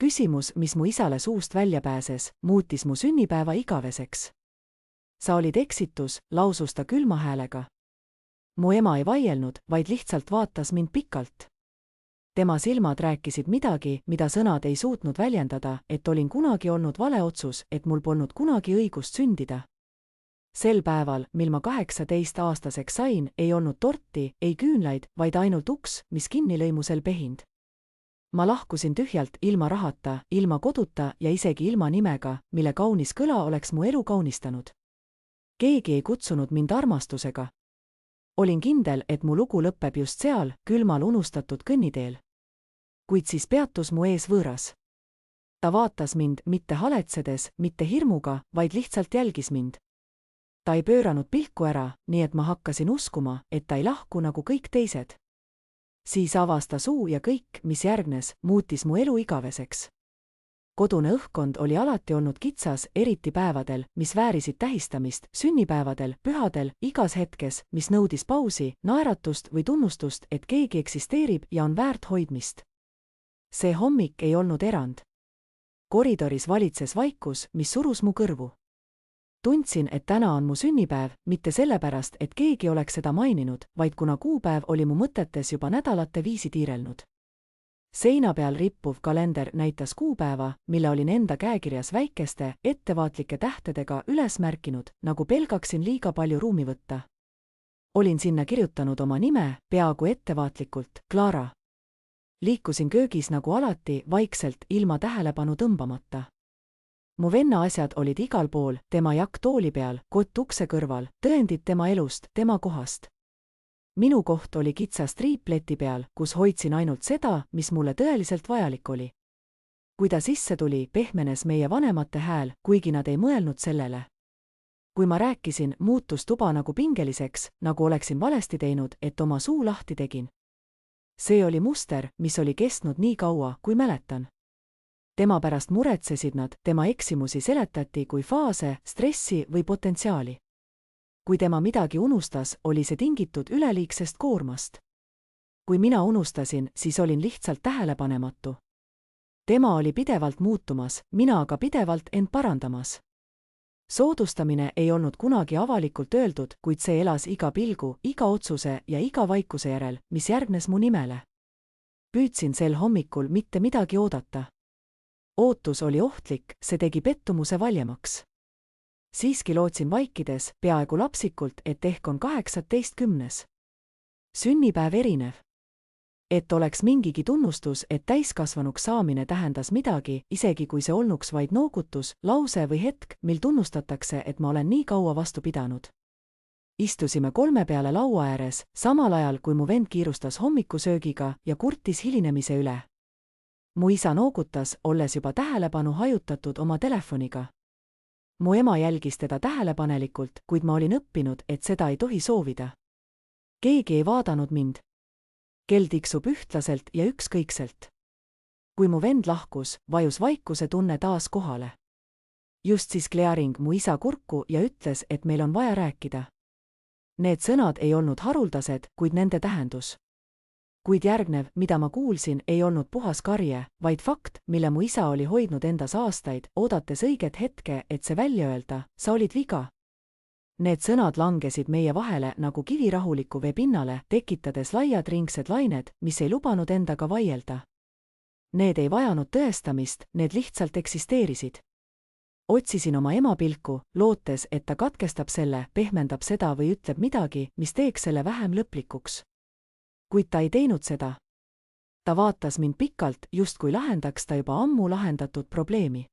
Küsimus, mis mu isale suust välja pääses, muutis mu sünnipäeva igaveseks. Sa olid eksitus, lausus ta külma häälega. Mu ema ei vaielnud, vaid lihtsalt vaatas mind pikalt. Tema silmad rääkisid midagi, mida sõnad ei suutnud väljendada, et olin kunagi olnud vale otsus, et mul polnud kunagi õigust sündida. Sel päeval, mil ma 18-aastaseks sain, ei olnud torti, ei küünlaid, vaid ainult uks, mis kinni lõi mu sel pehind. Ma lahkusin tühjalt, ilma rahata, ilma koduta ja isegi ilma nimega, mille kaunis kõla oleks mu elu kaunistanud. Keegi ei kutsunud mind armastusega. Olin kindel, et mu lugu lõpeb just seal, külmal unustatud kõnniteel. Kuid siis peatus mu ees võõras. Ta vaatas mind mitte haletsedes, mitte hirmuga, vaid lihtsalt jälgis mind. Ta ei pööranud pilku ära, nii et ma hakkasin uskuma, et ta ei lahku nagu kõik teised. Siis avas ta suu ja kõik, mis järgnes, muutis mu elu igaveseks. Kodune õhkkond oli alati olnud kitsas, eriti päevadel, mis väärisid tähistamist, sünnipäevadel, pühadel, igas hetkes, mis nõudis pausi, naeratust või tunnustust, et keegi eksisteerib ja on väärt hoidmist. See hommik ei olnud erand. Koridoris valitses vaikus, mis surus mu kõrvu. Tundsin, et täna on mu sünnipäev, mitte sellepärast, et keegi oleks seda maininud, vaid kuna kuupäev oli mu mõtetes juba nädalate viisi tiirelnud. Seina peal rippuv kalender näitas kuupäeva, mille olin enda käekirjas väikeste, ettevaatlike tähtedega üles märkinud, nagu pelgaksin liiga palju ruumi võtta. Olin sinna kirjutanud oma nime, peaaegu ettevaatlikult, Clara. Liikusin köögis nagu alati, vaikselt, ilma tähelepanu tõmbamata. Mu venna asjad olid igal pool, tema jakk tooli peal, kott ukse kõrval, tõendid tema elust, tema kohast. Minu koht oli kitsas triipleti peal, kus hoidsin ainult seda, mis mulle tõeliselt vajalik oli. Kui ta sisse tuli, pehmenes meie vanemate hääl, kuigi nad ei mõelnud sellele. Kui ma rääkisin, muutus tuba nagu pingeliseks, nagu oleksin valesti teinud, et oma suu lahti tegin. See oli muster, mis oli kestnud nii kaua, kui mäletan. Tema pärast muretsesid nad, tema eksimusi seletati kui faase, stressi või potentsiaali. Kui tema midagi unustas, oli see tingitud üleliigsest koormast. Kui mina unustasin, siis olin lihtsalt tähelepanematu. Tema oli pidevalt muutumas, mina aga pidevalt end parandamas. Soodustamine ei olnud kunagi avalikult öeldud, kuid see elas iga pilgu, iga otsuse ja iga vaikuse järel, mis järgnes mu nimele. Püüdsin sel hommikul mitte midagi oodata. Ootus oli ohtlik, see tegi pettumuse valjemaks. Siiski lootsin vaikides, peaaegu lapsikult, et ehk on 18. Sünnipäev erinev. Et oleks mingigi tunnustus, et täiskasvanuks saamine tähendas midagi, isegi kui see olnuks vaid noogutus, lause või hetk, mil tunnustatakse, et ma olen nii kaua vastu pidanud. Istusime kolme peale laua ääres, samal ajal kui mu vend kiirustas hommikusöögiga ja kurtis hilinemise üle. Mu isa noogutas, olles juba tähelepanu hajutatud oma telefoniga. Mu ema jälgis teda tähelepanelikult, kuid ma olin õppinud, et seda ei tohi soovida. Keegi ei vaadanud mind. Kell tiksub ühtlaselt ja ükskõikselt. Kui mu vend lahkus, vajus vaikuse tunne taas kohale. Just siis Clearing mu isa kurku ja ütles, et meil on vaja rääkida. Need sõnad ei olnud haruldased, kuid nende tähendus. Kuid järgnev, mida ma kuulsin, ei olnud puhas karje, vaid fakt, mille mu isa oli hoidnud endas aastaid, oodates õiget hetke, et see välja öelda, sa olid viga. Need sõnad langesid meie vahele nagu kivi rahuliku vee pinnale, tekitades laiad ringsed lained, mis ei lubanud endaga vaielda. Need ei vajanud tõestamist, need lihtsalt eksisteerisid. Otsisin oma ema pilku, lootes, et ta katkestab selle, pehmendab seda või ütleb midagi, mis teeks selle vähem lõplikuks. Kuid ta ei teinud seda. Ta vaatas mind pikalt, justkui lahendaks ta juba ammu lahendatud probleemi.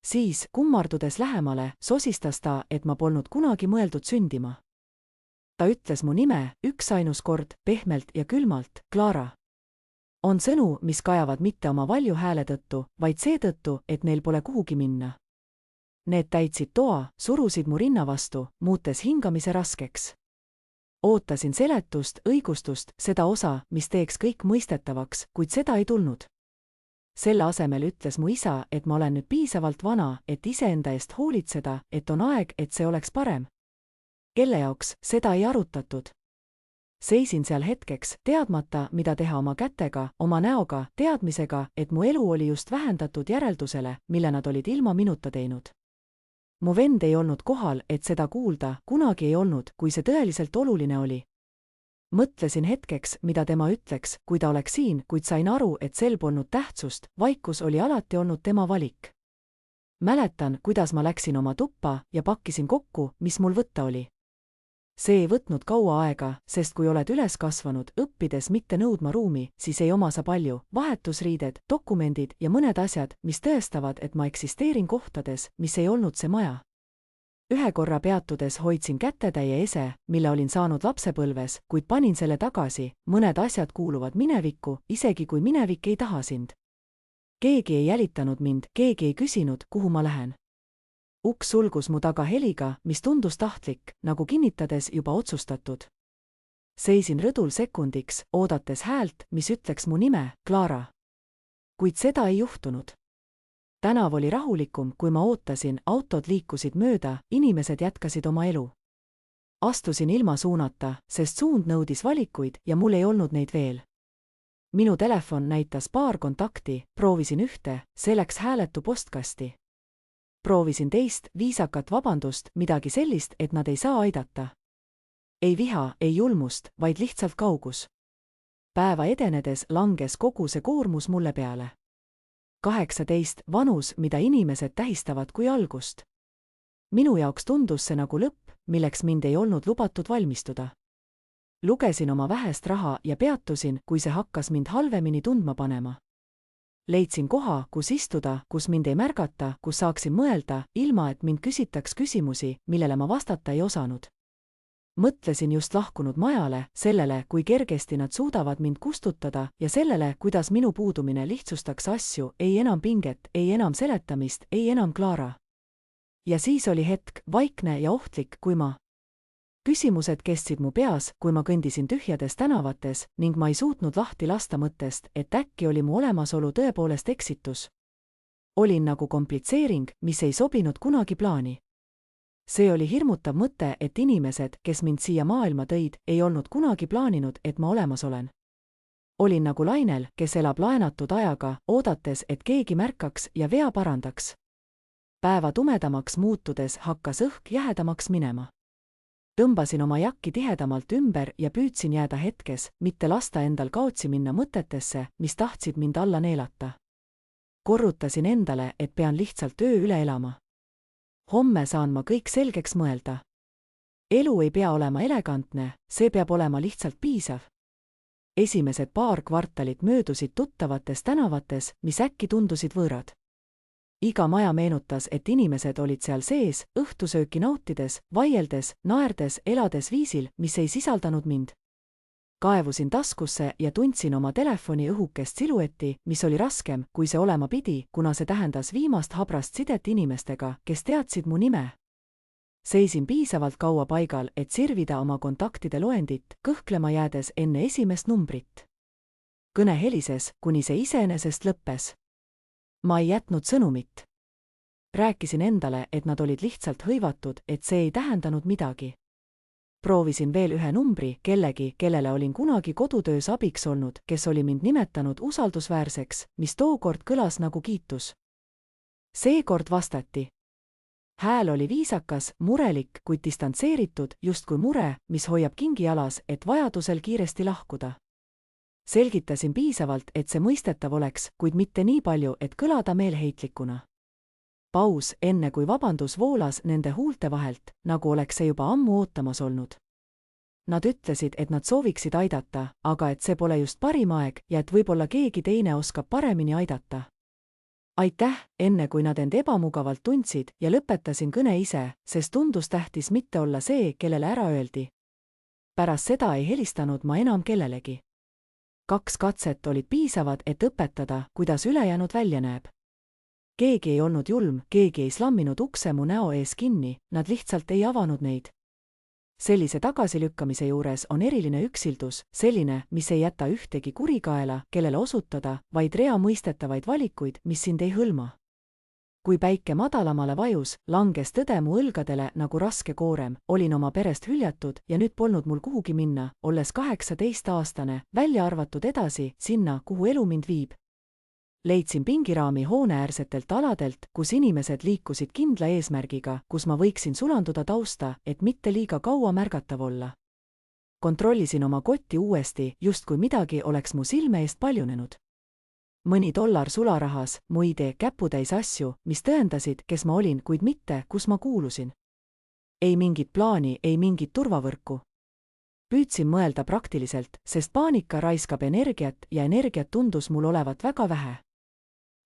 Siis, kummardudes lähemale, sosistas ta, et ma polnud kunagi mõeldud sündima. Ta ütles mu nime, üksainus kord, pehmelt ja külmalt, Clara. On sõnu, mis kajavad mitte oma valju hääle tõttu, vaid seetõttu, et neil pole kuhugi minna. Need täitsid toa, surusid mu rinna vastu, muutes hingamise raskeks. Ootasin seletust, õigustust, seda osa, mis teeks kõik mõistetavaks, kuid seda ei tulnud. Selle asemel ütles mu isa, et ma olen nüüd piisavalt vana, et iseenda eest hoolitseda, et on aeg, et see oleks parem. Kelle jaoks, seda ei arutatud. Seisin seal hetkeks, teadmata, mida teha oma kätega, oma näoga, teadmisega, et mu elu oli just vähendatud järeldusele, mille nad olid ilma minuta teinud. Mu vend ei olnud kohal, et seda kuulda, kunagi ei olnud, kui see tõeliselt oluline oli. Mõtlesin hetkeks, mida tema ütleks, kui ta oleks siin, kuid sain aru, et sel polnud tähtsust, vaikus oli alati olnud tema valik. Mäletan, kuidas ma läksin oma tuppa ja pakkisin kokku, mis mul võtta oli. See ei võtnud kaua aega, sest kui oled üles kasvanud, õppides mitte nõudma ruumi, siis ei oma sa palju, vahetusriided, dokumendid ja mõned asjad, mis tõestavad, et ma eksisteerin kohtades, mis ei olnud see maja. Ühe korra peatudes hoidsin kätetäie ese, mille olin saanud lapsepõlves, kuid panin selle tagasi, mõned asjad kuuluvad minevikku, isegi kui minevik ei taha sind. Keegi ei jälitanud mind, keegi ei küsinud, kuhu ma lähen. Uks sulgus mu taga heliga, mis tundus tahtlik, nagu kinnitades juba otsustatud. Seisin rõdul sekundiks, oodates häält, mis ütleks mu nime, Clara. Kuid seda ei juhtunud. Tänav oli rahulikum, kui ma ootasin, autod liikusid mööda, inimesed jätkasid oma elu. Astusin ilma suunata, sest suund nõudis valikuid ja mul ei olnud neid veel. Minu telefon näitas paar kontakti, proovisin ühte, see läks hääletu postkasti. Proovisin teist, viisakat vabandust, midagi sellist, et nad ei saa aidata. Ei viha, ei julmust, vaid lihtsalt kaugus. Päeva edenedes langes kogu see koormus mulle peale. 18, vanus, mida inimesed tähistavad kui algust. Minu jaoks tundus see nagu lõpp, milleks mind ei olnud lubatud valmistuda. Lugesin oma vähest raha ja peatusin, kui see hakkas mind halvemini tundma panema. Leidsin koha, kus istuda, kus mind ei märgata, kus saaksin mõelda, ilma et mind küsitaks küsimusi, millele ma vastata ei osanud. Mõtlesin just lahkunud majale, sellele, kui kergesti nad suudavad mind kustutada ja sellele, kuidas minu puudumine lihtsustaks asju, ei enam pinget, ei enam seletamist, ei enam Clara. Ja siis oli hetk, vaikne ja ohtlik, kui ma. Küsimused kestsid mu peas, kui ma kõndisin tühjades tänavates ning ma ei suutnud lahti lasta mõttest, et äkki oli mu olemasolu tõepoolest eksitus. Olin nagu komplitseering, mis ei sobinud kunagi plaani. See oli hirmutav mõte, et inimesed, kes mind siia maailma tõid, ei olnud kunagi plaaninud, et ma olemas olen. Olin nagu lainel, kes elab laenatud ajaga, oodates, et keegi märkaks ja vea parandaks. Päeva tumedamaks muutudes hakkas õhk jähedamaks minema. Tõmbasin oma jakki tihedamalt ümber ja püüdsin jääda hetkes, mitte lasta endal kaotsi minna mõtetesse, mis tahtsid mind alla neelata. Korrutasin endale, et pean lihtsalt öö üle elama. Homme saan ma kõik selgeks mõelda. Elu ei pea olema elegantne, see peab olema lihtsalt piisav. Esimesed paar kvartalit möödusid tuttavates tänavates, mis äkki tundusid võõrad. Iga maja meenutas, et inimesed olid seal sees, õhtusööki nautides, vaieldes, naerdes, elades viisil, mis ei sisaldanud mind. Kaevusin taskusse ja tundsin oma telefoni õhukest siluetti, mis oli raskem, kui see olema pidi, kuna see tähendas viimast habrast sidet inimestega, kes teadsid mu nime. Seisin piisavalt kaua paigal, et sirvida oma kontaktide loendit, kõhklema jäädes enne esimest numbrit. Kõne helises, kuni see iseenesest lõppes. Ma ei jätnud sõnumit. Rääkisin endale, et nad olid lihtsalt hõivatud, et see ei tähendanud midagi. Proovisin veel ühe numbri, kellegi, kellele olin kunagi kodutöös abiks olnud, kes oli mind nimetanud usaldusväärseks, mis tookord kõlas nagu kiitus. Seekord vastati. Hääl oli viisakas, murelik, kuid distantseeritud, justkui mure, mis hoiab kingi jalas, et vajadusel kiiresti lahkuda. Selgitasin piisavalt, et see mõistetav oleks, kuid mitte nii palju, et kõlada meelheitlikuna. Paus, enne kui vabandus voolas nende huulte vahelt, nagu oleks see juba ammu ootamas olnud. Nad ütlesid, et nad sooviksid aidata, aga et see pole just parim aeg ja et võib-olla keegi teine oskab paremini aidata. Aitäh, enne kui nad end ebamugavalt tundsid ja lõpetasin kõne ise, sest tundus tähtis mitte olla see, kellele ära öeldi. Pärast seda ei helistanud ma enam kellelegi. 2 katset olid piisavad, et õpetada, kuidas ülejäänud välja näeb. Keegi ei olnud julm, keegi ei slamminud ukse mu näo ees kinni, nad lihtsalt ei avanud neid. Sellise tagasilükkamise juures on eriline üksildus, selline, mis ei jäta ühtegi kurikaela, kellele osutada, vaid rea mõistetavaid valikuid, mis sind ei hõlma. kui päike madalamale vajus, langes tõde mu õlgadele nagu raske koorem, olin oma perest hüljatud ja nüüd polnud mul kuhugi minna, olles 18-aastane, välja arvatud edasi, sinna, kuhu elu mind viib. Leidsin pingiraami hooneäärsetelt aladelt, kus inimesed liikusid kindla eesmärgiga, kus ma võiksin sulanduda tausta, et mitte liiga kaua märgatav olla. Kontrollisin oma kotti uuesti, justkui midagi oleks mu silme eest paljunenud. Mõni $1 sularahas, mu idee käputäis asju, mis tõendasid, kes ma olin, kuid mitte, kus ma kuulusin. Ei mingit plaani, ei mingit turvavõrku. Püüdsin mõelda praktiliselt, sest paanika raiskab energiat ja energiat tundus mul olevat väga vähe.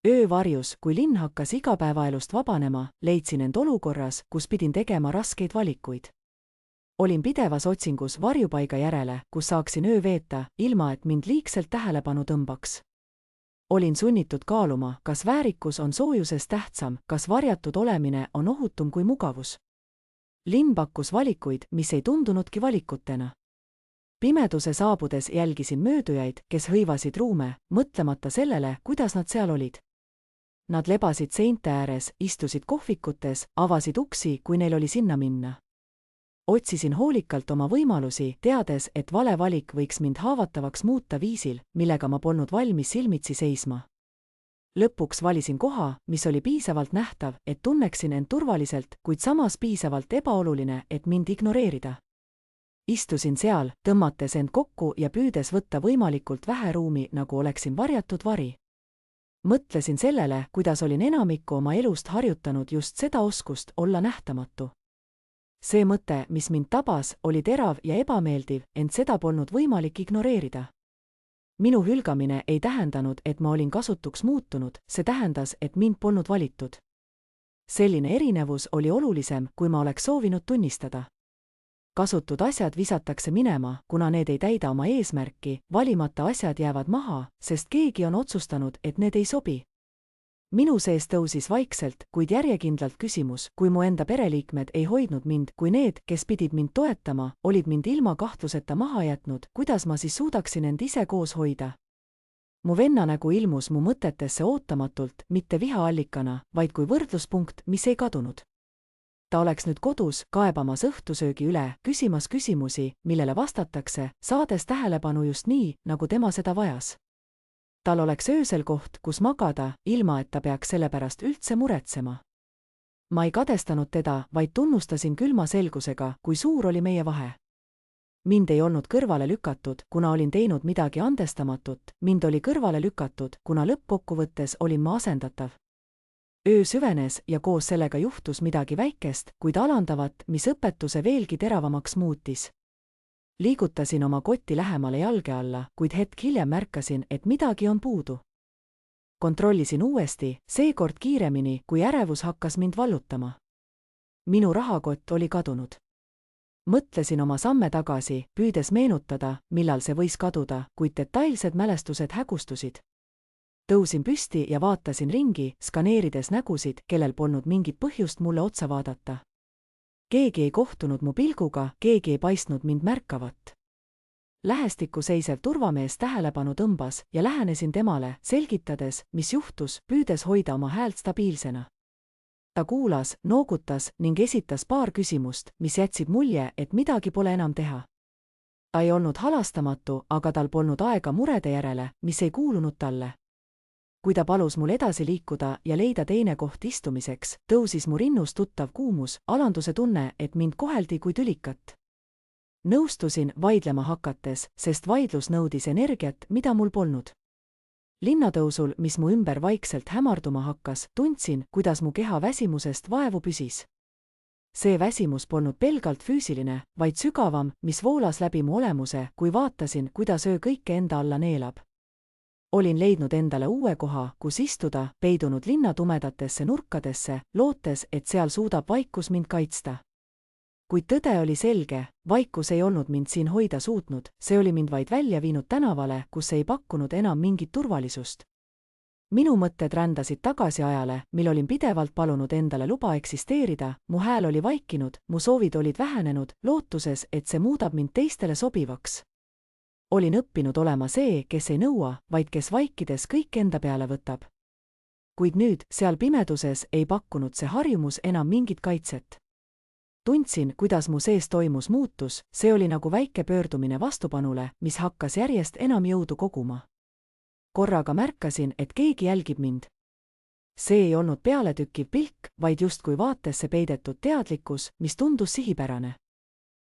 Öö varjus, kui linn hakkas igapäevaelust vabanema, leidsin end olukorras, kus pidin tegema raskeid valikuid. Olin pidevas otsingus varjupaiga järele, kus saaksin öö veeta, ilma et mind liigselt tähelepanu tõmbaks. Olin sunnitud kaaluma, kas väärikus on soojusest tähtsam, kas varjatud olemine on ohutum kui mugavus. Linn pakkus valikuid, mis ei tundunudki valikutena. Pimeduse saabudes jälgisin möödujaid, kes hõivasid ruume, mõtlemata sellele, kuidas nad seal olid. Nad lebasid seinte ääres, istusid kohvikutes, avasid uksi, kui neil oli sinna minna. Otsisin hoolikalt oma võimalusi, teades, et vale valik võiks mind haavatavaks muuta viisil, millega ma polnud valmis silmitsi seisma. Lõpuks valisin koha, mis oli piisavalt nähtav, et tunneksin end turvaliselt, kuid samas piisavalt ebaoluline, et mind ignoreerida. Istusin seal, tõmmates end kokku ja püüdes võtta võimalikult vähe ruumi, nagu oleksin varjatud vari. Mõtlesin sellele, kuidas olin enamikku oma elust harjutanud just seda oskust olla nähtamatu. See mõte, mis mind tabas, oli terav ja ebameeldiv, ent seda polnud võimalik ignoreerida. Minu hülgamine ei tähendanud, et ma olin kasutuks muutunud, see tähendas, et mind polnud valitud. Selline erinevus oli olulisem, kui ma oleks soovinud tunnistada. Kasutud asjad visatakse minema, kuna need ei täida oma eesmärki, valimata asjad jäävad maha, sest keegi on otsustanud, et need ei sobi. Minu sees tõusis vaikselt, kuid järjekindlalt küsimus, kui mu enda pereliikmed ei hoidnud mind, kui need, kes pidid mind toetama, olid mind ilma kahtluseta maha jätnud, kuidas ma siis suudaksin end ise koos hoida? Mu venna nägu ilmus mu mõtetesse ootamatult, mitte vihaallikana, vaid kui võrdluspunkt, mis ei kadunud. Ta oleks nüüd kodus, kaebamas õhtusöögi üle, küsimas küsimusi, millele vastatakse, saades tähelepanu just nii, nagu tema seda vajas. Tal oleks öösel koht, kus magada, ilma et ta peaks selle pärast üldse muretsema. Ma ei kadestanud teda, vaid tunnustasin külma selgusega, kui suur oli meie vahe. Mind ei olnud kõrvale lükatud, kuna olin teinud midagi andestamatut, mind oli kõrvale lükatud, kuna lõppkokkuvõttes olin ma asendatav. Öö süvenes ja koos sellega juhtus midagi väikest, kuid alandavat, mis õpetuse veelgi teravamaks muutis. Liigutasin oma kotti lähemale jalge alla, kuid hetk hiljem märkasin, et midagi on puudu. Kontrollisin uuesti, seekord kiiremini, kui ärevus hakkas mind vallutama. Minu rahakott oli kadunud. Mõtlesin oma samme tagasi, püüdes meenutada, millal see võis kaduda, kuid detailsed mälestused hägustusid. Tõusin püsti ja vaatasin ringi, skaneerides nägusid, kellel polnud mingit põhjust mulle otsa vaadata. Keegi ei kohtunud mu pilguga, keegi ei paistnud mind märkavat. Lähestikku seisev turvamees tähelepanu tõmbas ja lähenesin temale, selgitades, mis juhtus, püüdes hoida oma häält stabiilsena. Ta kuulas, noogutas ning esitas paar küsimust, mis jätsid mulje, et midagi pole enam teha. Ta ei olnud halastamatu, aga tal polnud aega murede järele, mis ei kuulunud talle. Kui ta palus mul edasi liikuda ja leida teine koht istumiseks, tõusis mu rinnus tuttav kuumus, alanduse tunne, et mind koheldi kui tülikat. Nõustusin vaidlema hakates, sest vaidlus nõudis energiat, mida mul polnud. Linnatõusul, mis mu ümber vaikselt hämarduma hakkas, tundsin, kuidas mu keha väsimusest vaevu püsis. See väsimus polnud pelgalt füüsiline, vaid sügavam, mis voolas läbi mu olemuse, kui vaatasin, kuidas öö kõike enda alla neelab. Olin leidnud endale uue koha, kus istuda, peidunud linna tumedatesse nurkadesse, lootes, et seal suudab vaikus mind kaitsta. Kuid tõde oli selge, vaikus ei olnud mind siin hoida suutnud, see oli mind vaid välja viinud tänavale, kus ei pakkunud enam mingit turvalisust. Minu mõtted rändasid tagasi ajale, mil olin pidevalt palunud endale luba eksisteerida, mu hääl oli vaikinud, mu soovid olid vähenenud, lootuses, et see muudab mind teistele sobivaks. Olin õppinud olema see, kes ei nõua, vaid kes vaikides kõik enda peale võtab. Kuid nüüd, seal pimeduses, ei pakkunud see harjumus enam mingit kaitset. Tundsin, kuidas mu sees toimus muutus, see oli nagu väike pöördumine vastupanule, mis hakkas järjest enam jõudu koguma. Korraga märkasin, et keegi jälgib mind. See ei olnud pealetükkiv pilk, vaid justkui vaatesse peidetud teadlikkus, mis tundus sihipärane.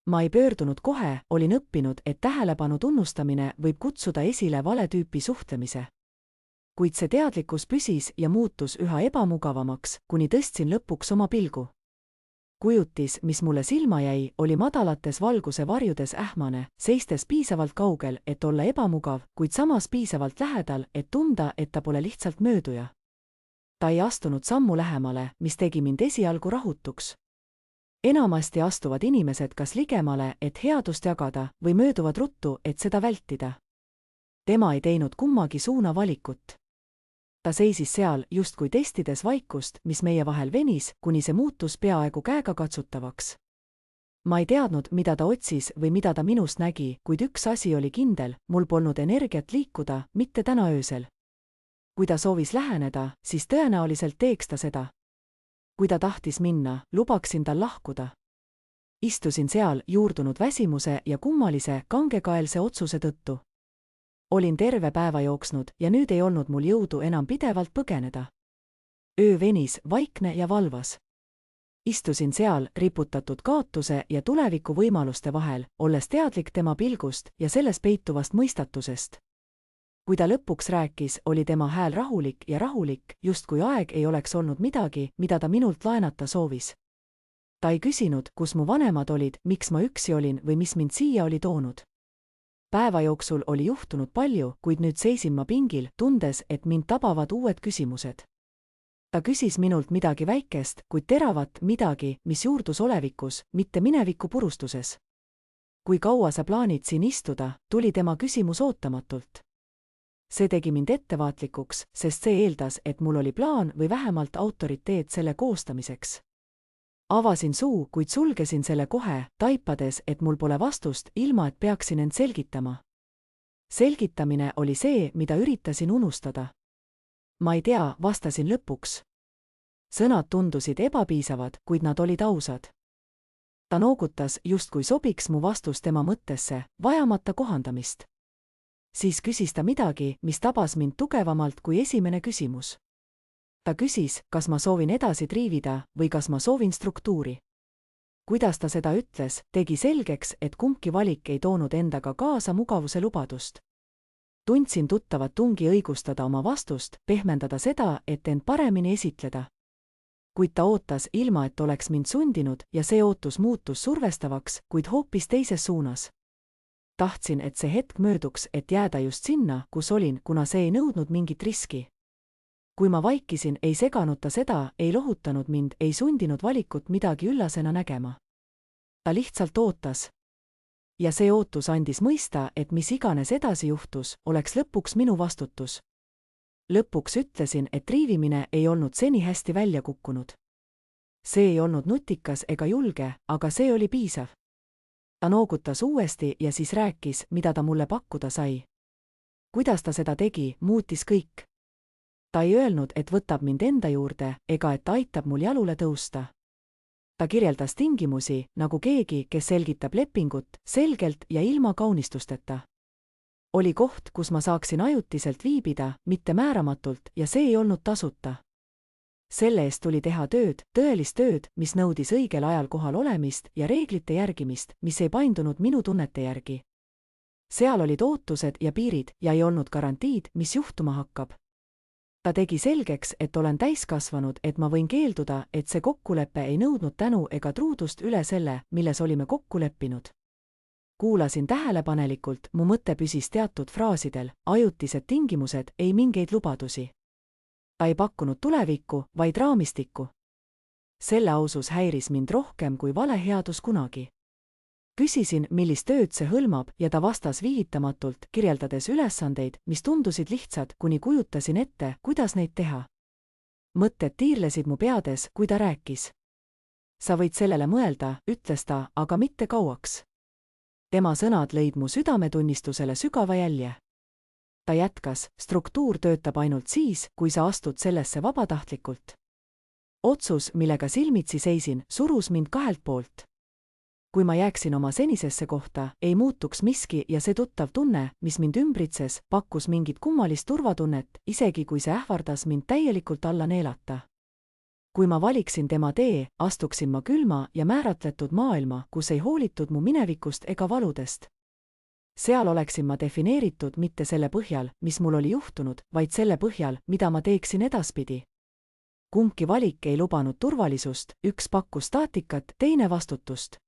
Ma ei pöördunud kohe, olin õppinud, et tähelepanu tunnustamine võib kutsuda esile vale tüüpi suhtlemise. Kuid see teadlikkus püsis ja muutus üha ebamugavamaks, kuni tõstsin lõpuks oma pilgu. Kujutis, mis mulle silma jäi, oli madalates valguse varjudes ähmane, seistes piisavalt kaugel, et olla ebamugav, kuid samas piisavalt lähedal, et tunda, et ta pole lihtsalt mööduja. Ta ei astunud sammu lähemale, mis tegi mind esialgu rahutuks. Enamasti astuvad inimesed kas ligemale, et headust jagada, või mööduvad ruttu, et seda vältida. Tema ei teinud kummagi suuna valikut. Ta seisis seal, justkui testides vaikust, mis meie vahel venis, kuni see muutus peaaegu käegakatsutavaks. Ma ei teadnud, mida ta otsis või mida ta minust nägi, kuid üks asi oli kindel, mul polnud energiat liikuda, mitte täna öösel. Kui ta soovis läheneda, siis tõenäoliselt teeks ta seda. Kui ta tahtis minna, lubaksin tal lahkuda. Istusin seal juurdunud väsimuse ja kummalise, kangekaelse otsuse tõttu. Olin terve päeva jooksnud ja nüüd ei olnud mul jõudu enam pidevalt põgeneda. Öö venis, vaikne ja valvas. Istusin seal, riputatud kaotuse ja tuleviku võimaluste vahel, olles teadlik tema pilgust ja selles peituvast mõistatusest. Kui ta lõpuks rääkis, oli tema hääl rahulik, justkui aeg ei oleks olnud midagi, mida ta minult laenata soovis. Ta ei küsinud, kus mu vanemad olid, miks ma üksi olin või mis mind siia oli toonud. Päeva jooksul oli juhtunud palju, kuid nüüd seisin ma pingil, tundes, et mind tabavad uued küsimused. Ta küsis minult midagi väikest, kuid teravat midagi, mis juurdus olevikus, mitte mineviku purustuses. Kui kaua sa plaanid siin istuda, tuli tema küsimus ootamatult. See tegi mind ettevaatlikuks, sest see eeldas, et mul oli plaan või vähemalt autoriteet selle koostamiseks. Avasin suu, kuid sulgesin selle kohe, taipades, et mul pole vastust, ilma et peaksin end selgitama. Selgitamine oli see, mida üritasin unustada. Ma ei tea, vastasin lõpuks. Sõnad tundusid ebapiisavad, kuid nad olid ausad. Ta noogutas, justkui sobiks mu vastus tema mõttesse, vajamata kohandamist. Siis küsis ta midagi, mis tabas mind tugevamalt kui esimene küsimus. Ta küsis, kas ma soovin edasi triivida või kas ma soovin struktuuri. Kuidas ta seda ütles, tegi selgeks, et kumbki valik ei toonud endaga kaasa mugavuse lubadust. Tundsin tuttavat tungi õigustada oma vastust, pehmendada seda, et end paremini esitleda. Kuid ta ootas ilma, et oleks mind sundinud ja see ootus muutus survestavaks, kuid hoopis teises suunas. Tahtsin, et see hetk mööduks, et jääda just sinna, kus olin, kuna see ei nõudnud mingit riski. Kui ma vaikisin, ei seganud ta seda, ei lohutanud mind, ei sundinud valikut midagi üllasena nägema. Ta lihtsalt ootas. Ja see ootus andis mõista, et mis iganes edasi juhtus, oleks lõpuks minu vastutus. Lõpuks ütlesin, et riivimine ei olnud seni hästi välja kukkunud. See ei olnud nutikas ega julge, aga see oli piisav. Ta noogutas uuesti ja siis rääkis, mida ta mulle pakkuda sai. Kuidas ta seda tegi, muutis kõik. Ta ei öelnud, et võtab mind enda juurde, ega et ta aitab mul jalule tõusta. Ta kirjeldas tingimusi, nagu keegi, kes selgitab lepingut, selgelt ja ilma kaunistusteta. Oli koht, kus ma saaksin ajutiselt viibida, mitte määramatult, ja see ei olnud tasuta. Selle eest tuli teha tööd, tõelist tööd, mis nõudis õigel ajal kohal olemist ja reeglite järgimist, mis ei paindunud minu tunnete järgi. Seal olid ootused ja piirid ja ei olnud garantiid, mis juhtuma hakkab. Ta tegi selgeks, et olen täiskasvanud, et ma võin keelduda, et see kokkulepe ei nõudnud tänu ega truudust üle selle, milles olime kokku leppinud. Kuulasin tähelepanelikult, mu mõte püsis teatud fraasidel, ajutised tingimused, ei mingeid lubadusi. Ta ei pakkunud tulevikku, vaid raamistikku. Selle ausus häiris mind rohkem kui valeheadus kunagi. Küsisin, millist tööd see hõlmab ja ta vastas viivitamatult, kirjeldades ülesandeid, mis tundusid lihtsad, kuni kujutasin ette, kuidas neid teha. Mõtted tiirlesid mu peades, kui ta rääkis. Sa võid sellele mõelda, ütles ta, aga mitte kauaks. Tema sõnad lõid mu südametunnistusele sügava jälje. Ta jätkas, struktuur töötab ainult siis, kui sa astud sellesse vabatahtlikult. Otsus, millega silmitsi seisin, surus mind kahelt poolt. Kui ma jääksin oma senisesse kohta, ei muutuks miski ja see tuttav tunne, mis mind ümbritses, pakkus mingit kummalist turvatunnet, isegi kui see ähvardas mind täielikult alla neelata. Kui ma valiksin tema tee, astuksin ma külma ja määratletud maailma, kus ei hoolitud mu minevikust ega valudest. Seal oleksin ma defineeritud mitte selle põhjal, mis mul oli juhtunud, vaid selle põhjal, mida ma teeksin edaspidi. Kumbki valik ei lubanud turvalisust, üks pakkus staatikat, teine vastutust.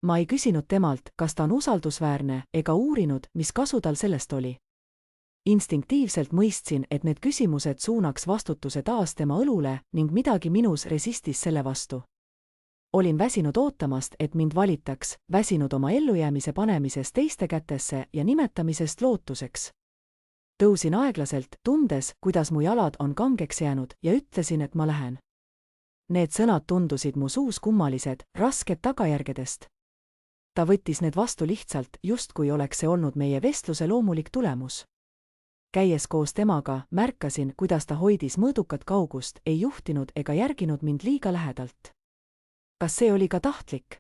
Ma ei küsinud temalt, kas ta on usaldusväärne, ega uurinud, mis kasu tal sellest oli. Instinktiivselt mõistsin, et need küsimused suunaks vastutuse taas tema õlule ning midagi minus resistis selle vastu. Olin väsinud ootamast, et mind valitaks, väsinud oma ellujäämise panemisest teiste kätesse ja nimetamisest lootuseks. Tõusin aeglaselt, tundes, kuidas mu jalad on kangeks jäänud ja ütlesin, et ma lähen. Need sõnad tundusid mu suus kummalised, rasked tagajärgedest. Ta võttis need vastu lihtsalt, justkui oleks see olnud meie vestluse loomulik tulemus. Käies koos temaga, märkasin, kuidas ta hoidis mõõdukat kaugust, ei juhtinud ega järginud mind liiga lähedalt. Kas see oli ka tahtlik?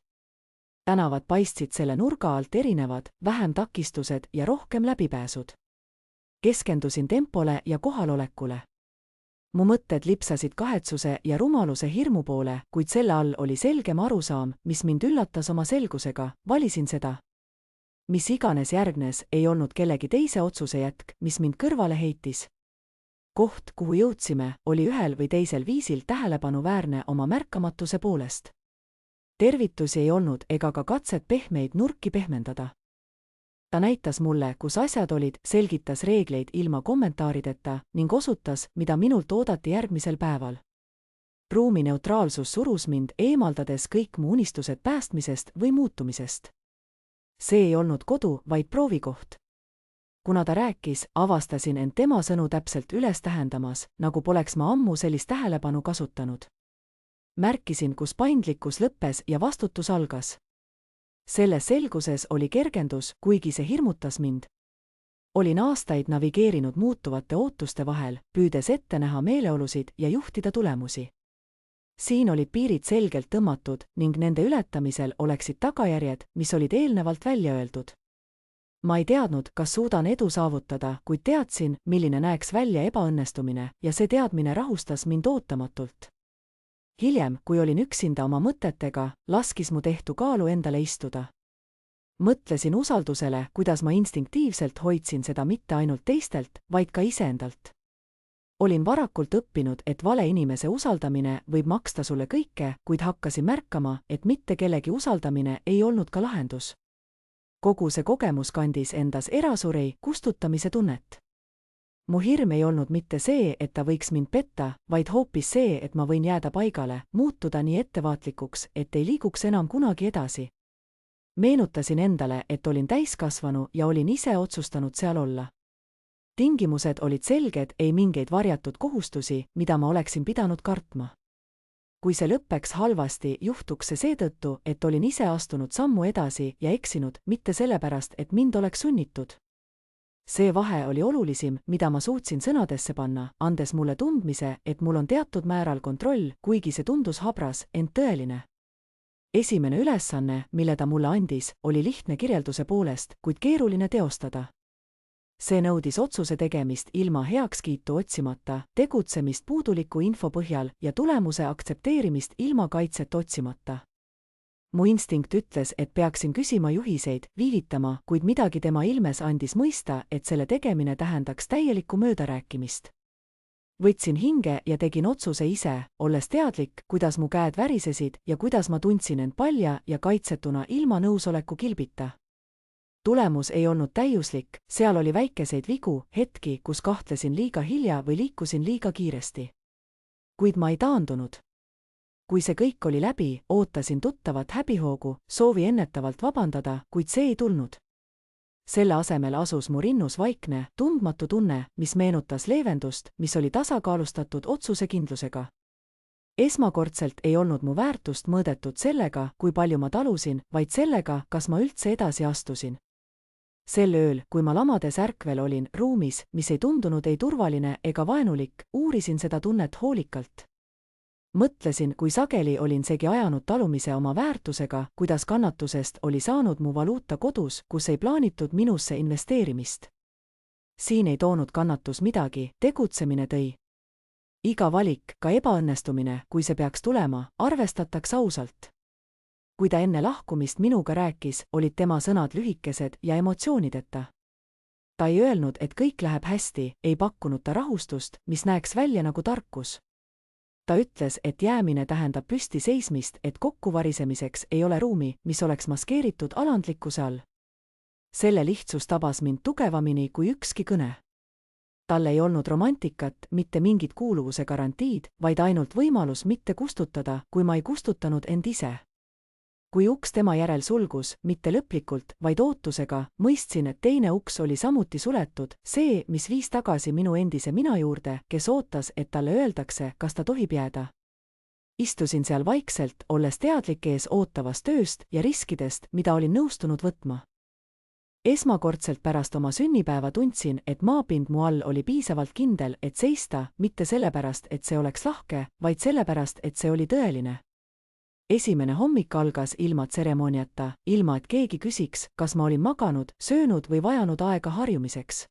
Tänavad paistsid selle nurga alt erinevad, vähem takistused ja rohkem läbipääsud. Keskendusin tempole ja kohalolekule. Mu mõtted lipsasid kahetsuse ja rumaluse hirmu poole, kuid selle all oli selgem arusaam, mis mind üllatas oma selgusega, valisin seda. Mis iganes järgnes, ei olnud kellegi teise otsuse jätk, mis mind kõrvale heitis. Koht, kuhu jõudsime, oli ühel või teisel viisil tähelepanuväärne oma märkamatuse poolest. Tervitusi ei olnud ega ka katset pehmeid nurki pehmendada. Ta näitas mulle, kus asjad olid, selgitas reegleid ilma kommentaarideta ning osutas, mida minult oodati järgmisel päeval. Ruumi neutraalsus surus mind, eemaldades kõik mu unistused päästmisest või muutumisest. See ei olnud kodu, vaid proovikoht. Kuna ta rääkis, avastasin end tema sõnu täpselt üles tähendamas, nagu poleks ma ammu sellist tähelepanu kasutanud. Märkisin, kus paindlikkus lõppes ja vastutus algas. Selles selguses oli kergendus, kuigi see hirmutas mind. Olin aastaid navigeerinud muutuvate ootuste vahel, püüdes ette näha meeleolusid ja juhtida tulemusi. Siin olid piirid selgelt tõmmatud ning nende ületamisel oleksid tagajärjed, mis olid eelnevalt välja öeldud. Ma ei teadnud, kas suudan edu saavutada, kuid teadsin, milline näeks välja ebaõnnestumine ja see teadmine rahustas mind ootamatult. Hiljem, kui olin üksinda oma mõtetega, laskis mu tehtu kaalu endale istuda. Mõtlesin usaldusele, kuidas ma instinktiivselt hoidsin seda mitte ainult teistelt, vaid ka iseendalt. Olin varakult õppinud, et vale inimese usaldamine võib maksta sulle kõike, kuid hakkasin märkama, et mitte kellegi usaldamine ei olnud ka lahendus. Kogu see kogemus kandis endas erasurei kustutamise tunnet. Mu hirm ei olnud mitte see, et ta võiks mind petta, vaid hoopis see, et ma võin jääda paigale, muutuda nii ettevaatlikuks, et ei liiguks enam kunagi edasi. Meenutasin endale, et olin täiskasvanu ja olin ise otsustanud seal olla. Tingimused olid selged, ei mingeid varjatud kohustusi, mida ma oleksin pidanud kartma. Kui see lõppeks halvasti, juhtuks see seetõttu, et olin ise astunud sammu edasi ja eksinud, mitte sellepärast, et mind oleks sunnitud. See vahe oli olulisim, mida ma suutsin sõnadesse panna, andes mulle tundmise, et mul on teatud määral kontroll, kuigi see tundus habras, ent tõeline. Esimene ülesanne, mille ta mulle andis, oli lihtne kirjelduse poolest, kuid keeruline teostada. See nõudis otsuse tegemist ilma heakskiitu otsimata, tegutsemist puuduliku info põhjal ja tulemuse aktsepteerimist ilma kaitset otsimata. Mu instinkt ütles, et peaksin küsima juhiseid, viivitama, kuid midagi tema ilmes andis mõista, et selle tegemine tähendaks täielikku möödarääkimist. Võtsin hinge ja tegin otsuse ise, olles teadlik, kuidas mu käed värisesid ja kuidas ma tundsin end palja ja kaitsetuna ilma nõusoleku kilbita. Tulemus ei olnud täiuslik, seal oli väikeseid vigu, hetki, kus kahtlesin liiga hilja või liikusin liiga kiiresti. Kuid ma ei taandunud. Kui see kõik oli läbi, ootasin tuttavat häbihoogu, soovi ennetavalt vabandada, kuid see ei tulnud. Selle asemel asus mu rinnus vaikne, tundmatu tunne, mis meenutas leevendust, mis oli tasakaalustatud otsusekindlusega. Esmakordselt ei olnud mu väärtust mõõdetud sellega, kui palju ma talusin, vaid sellega, kas ma üldse edasi astusin. Sel ööl, kui ma lamades ärkvel olin ruumis, mis ei tundunud ei turvaline ega vaenulik, uurisin seda tunnet hoolikalt. Mõtlesin, kui sageli olin segi ajanud talumise oma väärtusega, kuidas kannatusest oli saanud mu valuuta kodus, kus ei plaanitud minusse investeerimist. Siin ei toonud kannatus midagi, tegutsemine tõi. Iga valik, ka ebaõnnestumine, kui see peaks tulema, arvestataks ausalt. Kui ta enne lahkumist minuga rääkis, olid tema sõnad lühikesed ja emotsioonideta. Ta ei öelnud, et kõik läheb hästi, ei pakkunud ta rahustust, mis näeks välja nagu tarkus. Ta ütles, et jäämine tähendab püsti seismist, et kokkuvarisemiseks ei ole ruumi, mis oleks maskeeritud alandlikkuse all. Selle lihtsus tabas mind tugevamini kui ükski kõne. Tal ei olnud romantikat, mitte mingit kuuluvuse garantiid, vaid ainult võimalus mitte kustutada, kui ma ei kustutanud end ise. Kui uks tema järel sulgus, mitte lõplikult, vaid ootusega, mõistsin, et teine uks oli samuti suletud, see, mis viis tagasi minu endise mina juurde, kes ootas, et talle öeldakse, kas ta tohib jääda. Istusin seal vaikselt, olles teadlik ees ootavast tööst ja riskidest, mida olin nõustunud võtma. Esmakordselt pärast oma sünnipäeva tundsin, et maapind mu all oli piisavalt kindel, et seista, mitte sellepärast, et see oleks lahke, vaid sellepärast, et see oli tõeline. Esimene hommik algas ilma tseremooniata, ilma et keegi küsiks, kas ma olin maganud, söönud või vajanud aega harjumiseks.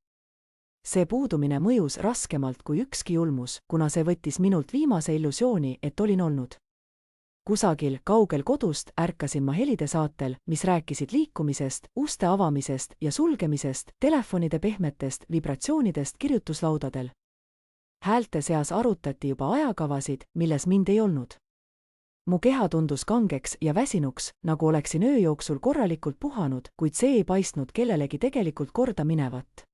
See puudumine mõjus raskemalt kui ükski julmus, kuna see võttis minult viimase illusiooni, et olin olnud. Kusagil, kaugel kodust, ärkasin ma helide saatel, mis rääkisid liikumisest, uste avamisest ja sulgemisest, telefonide pehmetest vibratsioonidest kirjutuslaudadel. Häälte seas arutati juba ajakavasid, milles mind ei olnud. Mu keha tundus kangeks ja väsinuks, nagu oleksin öö jooksul korralikult puhanud, kuid see ei paistnud kellelegi tegelikult korda minevat.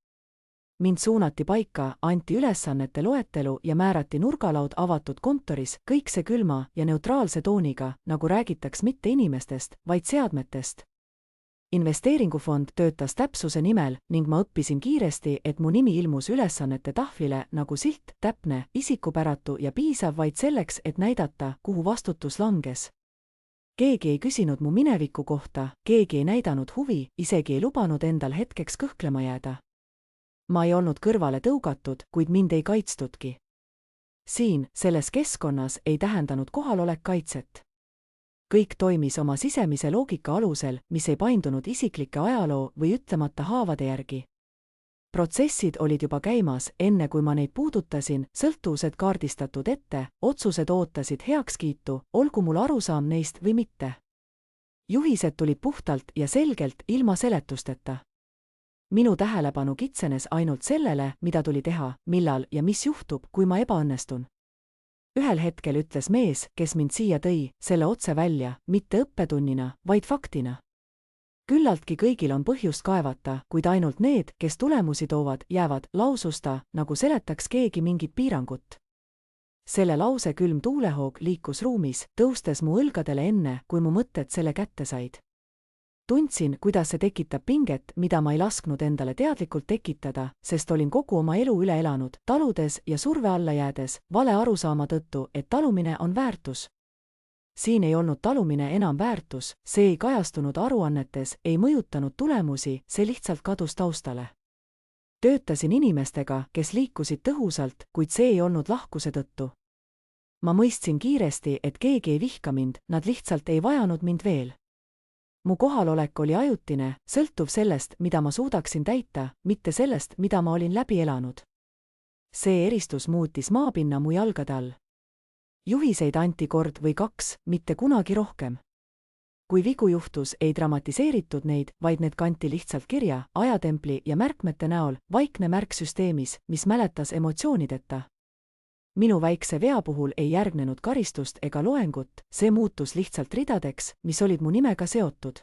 Mind suunati paika, anti ülesannete loetelu ja määrati nurgalaud avatud kontoris, kõik see külma ja neutraalse tooniga, nagu räägitaks mitte inimestest, vaid seadmetest. Investeeringufond töötas täpsuse nimel ning ma õppisin kiiresti, et mu nimi ilmus ülesannete tahvlile nagu silt, täpne, isikupäratu ja piisav vaid selleks, et näidata, kuhu vastutus langes. Keegi ei küsinud mu mineviku kohta, keegi ei näidanud huvi, isegi ei lubanud endal hetkeks kõhklema jääda. Ma ei olnud kõrvale tõugatud, kuid mind ei kaitstudki. Siin, selles keskkonnas, ei tähendanud kohalolek kaitset. Kõik toimis oma sisemise loogika alusel, mis ei paindunud isiklike ajaloo või ütlemata haavade järgi. Protsessid olid juba käimas, enne kui ma neid puudutasin, sõltuvused kaardistatud ette, otsused ootasid heakskiitu, olgu mul arusaam neist või mitte. Juhised tulid puhtalt ja selgelt, ilma seletusteta. Minu tähelepanu kitsenes ainult sellele, mida tuli teha, millal ja mis juhtub, kui ma ebaõnnestun. Ühel hetkel ütles mees, kes mind siia tõi, selle otse välja, mitte õppetunnina, vaid faktina. Küllaltki kõigil on põhjust kaevata, kuid ainult need, kes tulemusi toovad, jäävad, lausus ta, nagu seletaks keegi mingit piirangut. Selle lause külm tuulehoog liikus ruumis, tõustes mu õlgadele enne, kui mu mõtted selle kätte said. Tundsin, kuidas see tekitab pinget, mida ma ei lasknud endale teadlikult tekitada, sest olin kogu oma elu üle elanud, taludes ja surve alla jäädes, vale arusaama tõttu, et talumine on väärtus. Siin ei olnud talumine enam väärtus, see ei kajastunud aruannetes, ei mõjutanud tulemusi, see lihtsalt kadus taustale. Töötasin inimestega, kes liikusid tõhusalt, kuid see ei olnud lahkuse tõttu. Ma mõistsin kiiresti, et keegi ei vihka mind, nad lihtsalt ei vajanud mind veel. Mu kohalolek oli ajutine, sõltuv sellest, mida ma suudaksin täita, mitte sellest, mida ma olin läbi elanud. See eristus muutis maapinna mu jalgade all. Juhiseid anti kord või kaks, mitte kunagi rohkem. Kui vigu juhtus, ei dramatiseeritud neid, vaid need kanti lihtsalt kirja, ajatempli ja märkmete näol, vaikne märk süsteemis, mis mäletas emotsioonideta. Minu väikse vea puhul ei järgnenud karistust ega loengut, see muutus lihtsalt ridadeks, mis olid mu nimega seotud.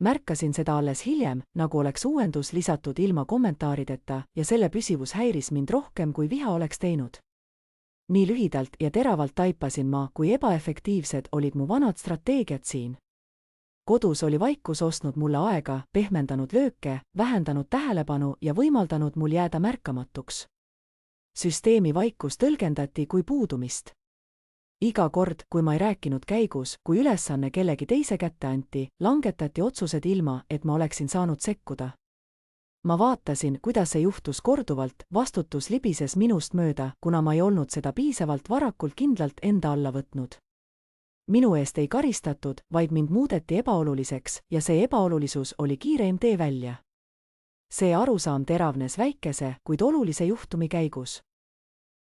Märkasin seda alles hiljem, nagu oleks uuendus lisatud ilma kommentaarideta ja selle püsivus häiris mind rohkem, kui viha oleks teinud. Nii lühidalt ja teravalt taipasin ma, kui ebaefektiivsed olid mu vanad strateegiad siin. Kodus oli vaikus ostnud mulle aega, pehmendanud lööke, vähendanud tähelepanu ja võimaldanud mul jääda märkamatuks. Süsteemi vaikus tõlgendati kui puudumist. Iga kord, kui ma ei rääkinud käigus, kui ülesanne kellegi teise kätte anti, langetati otsused ilma, et ma oleksin saanud sekkuda. ma vaatasin, kuidas see juhtus korduvalt, vastutus libises minust mööda, kuna ma ei olnud seda piisavalt varakult kindlalt enda alla võtnud. Minu eest ei karistatud, vaid mind muudeti ebaoluliseks ja see ebaolulisus oli kiireim tee välja. See arusaam teravnes väikese, kuid olulise juhtumi käigus.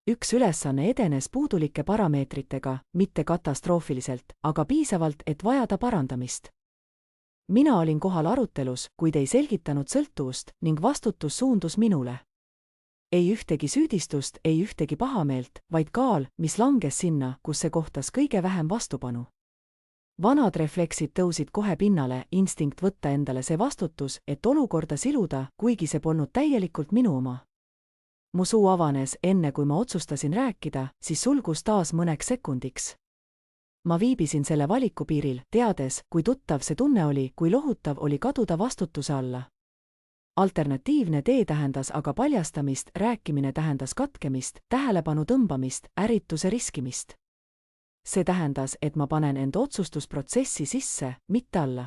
Üks ülesanne edenes puudulike parameetritega, mitte katastroofiliselt, aga piisavalt, et vajada parandamist. Mina olin kohal arutelus, kuid ei selgitanud sõltuvust ning vastutus suundus minule. Ei ühtegi süüdistust, ei ühtegi pahameelt, vaid kaal, mis langes sinna, kus see kohtas kõige vähem vastupanu. Vanad refleksid tõusid kohe pinnale, instinkt võtta endale see vastutus, et olukorda siluda, kuigi see polnud täielikult minu oma. Mu suu avanes enne, kui ma otsustasin rääkida, siis sulgus taas mõneks sekundiks. Ma viibisin selle valikupiiril, teades, kui tuttav see tunne oli, kui lohutav oli kaduda vastutuse alla. Alternatiivne tee tähendas aga paljastamist, rääkimine tähendas katkemist, tähelepanu tõmbamist, ärrituse riskimist. See tähendas, et ma panen end otsustusprotsessi sisse, mitte alla.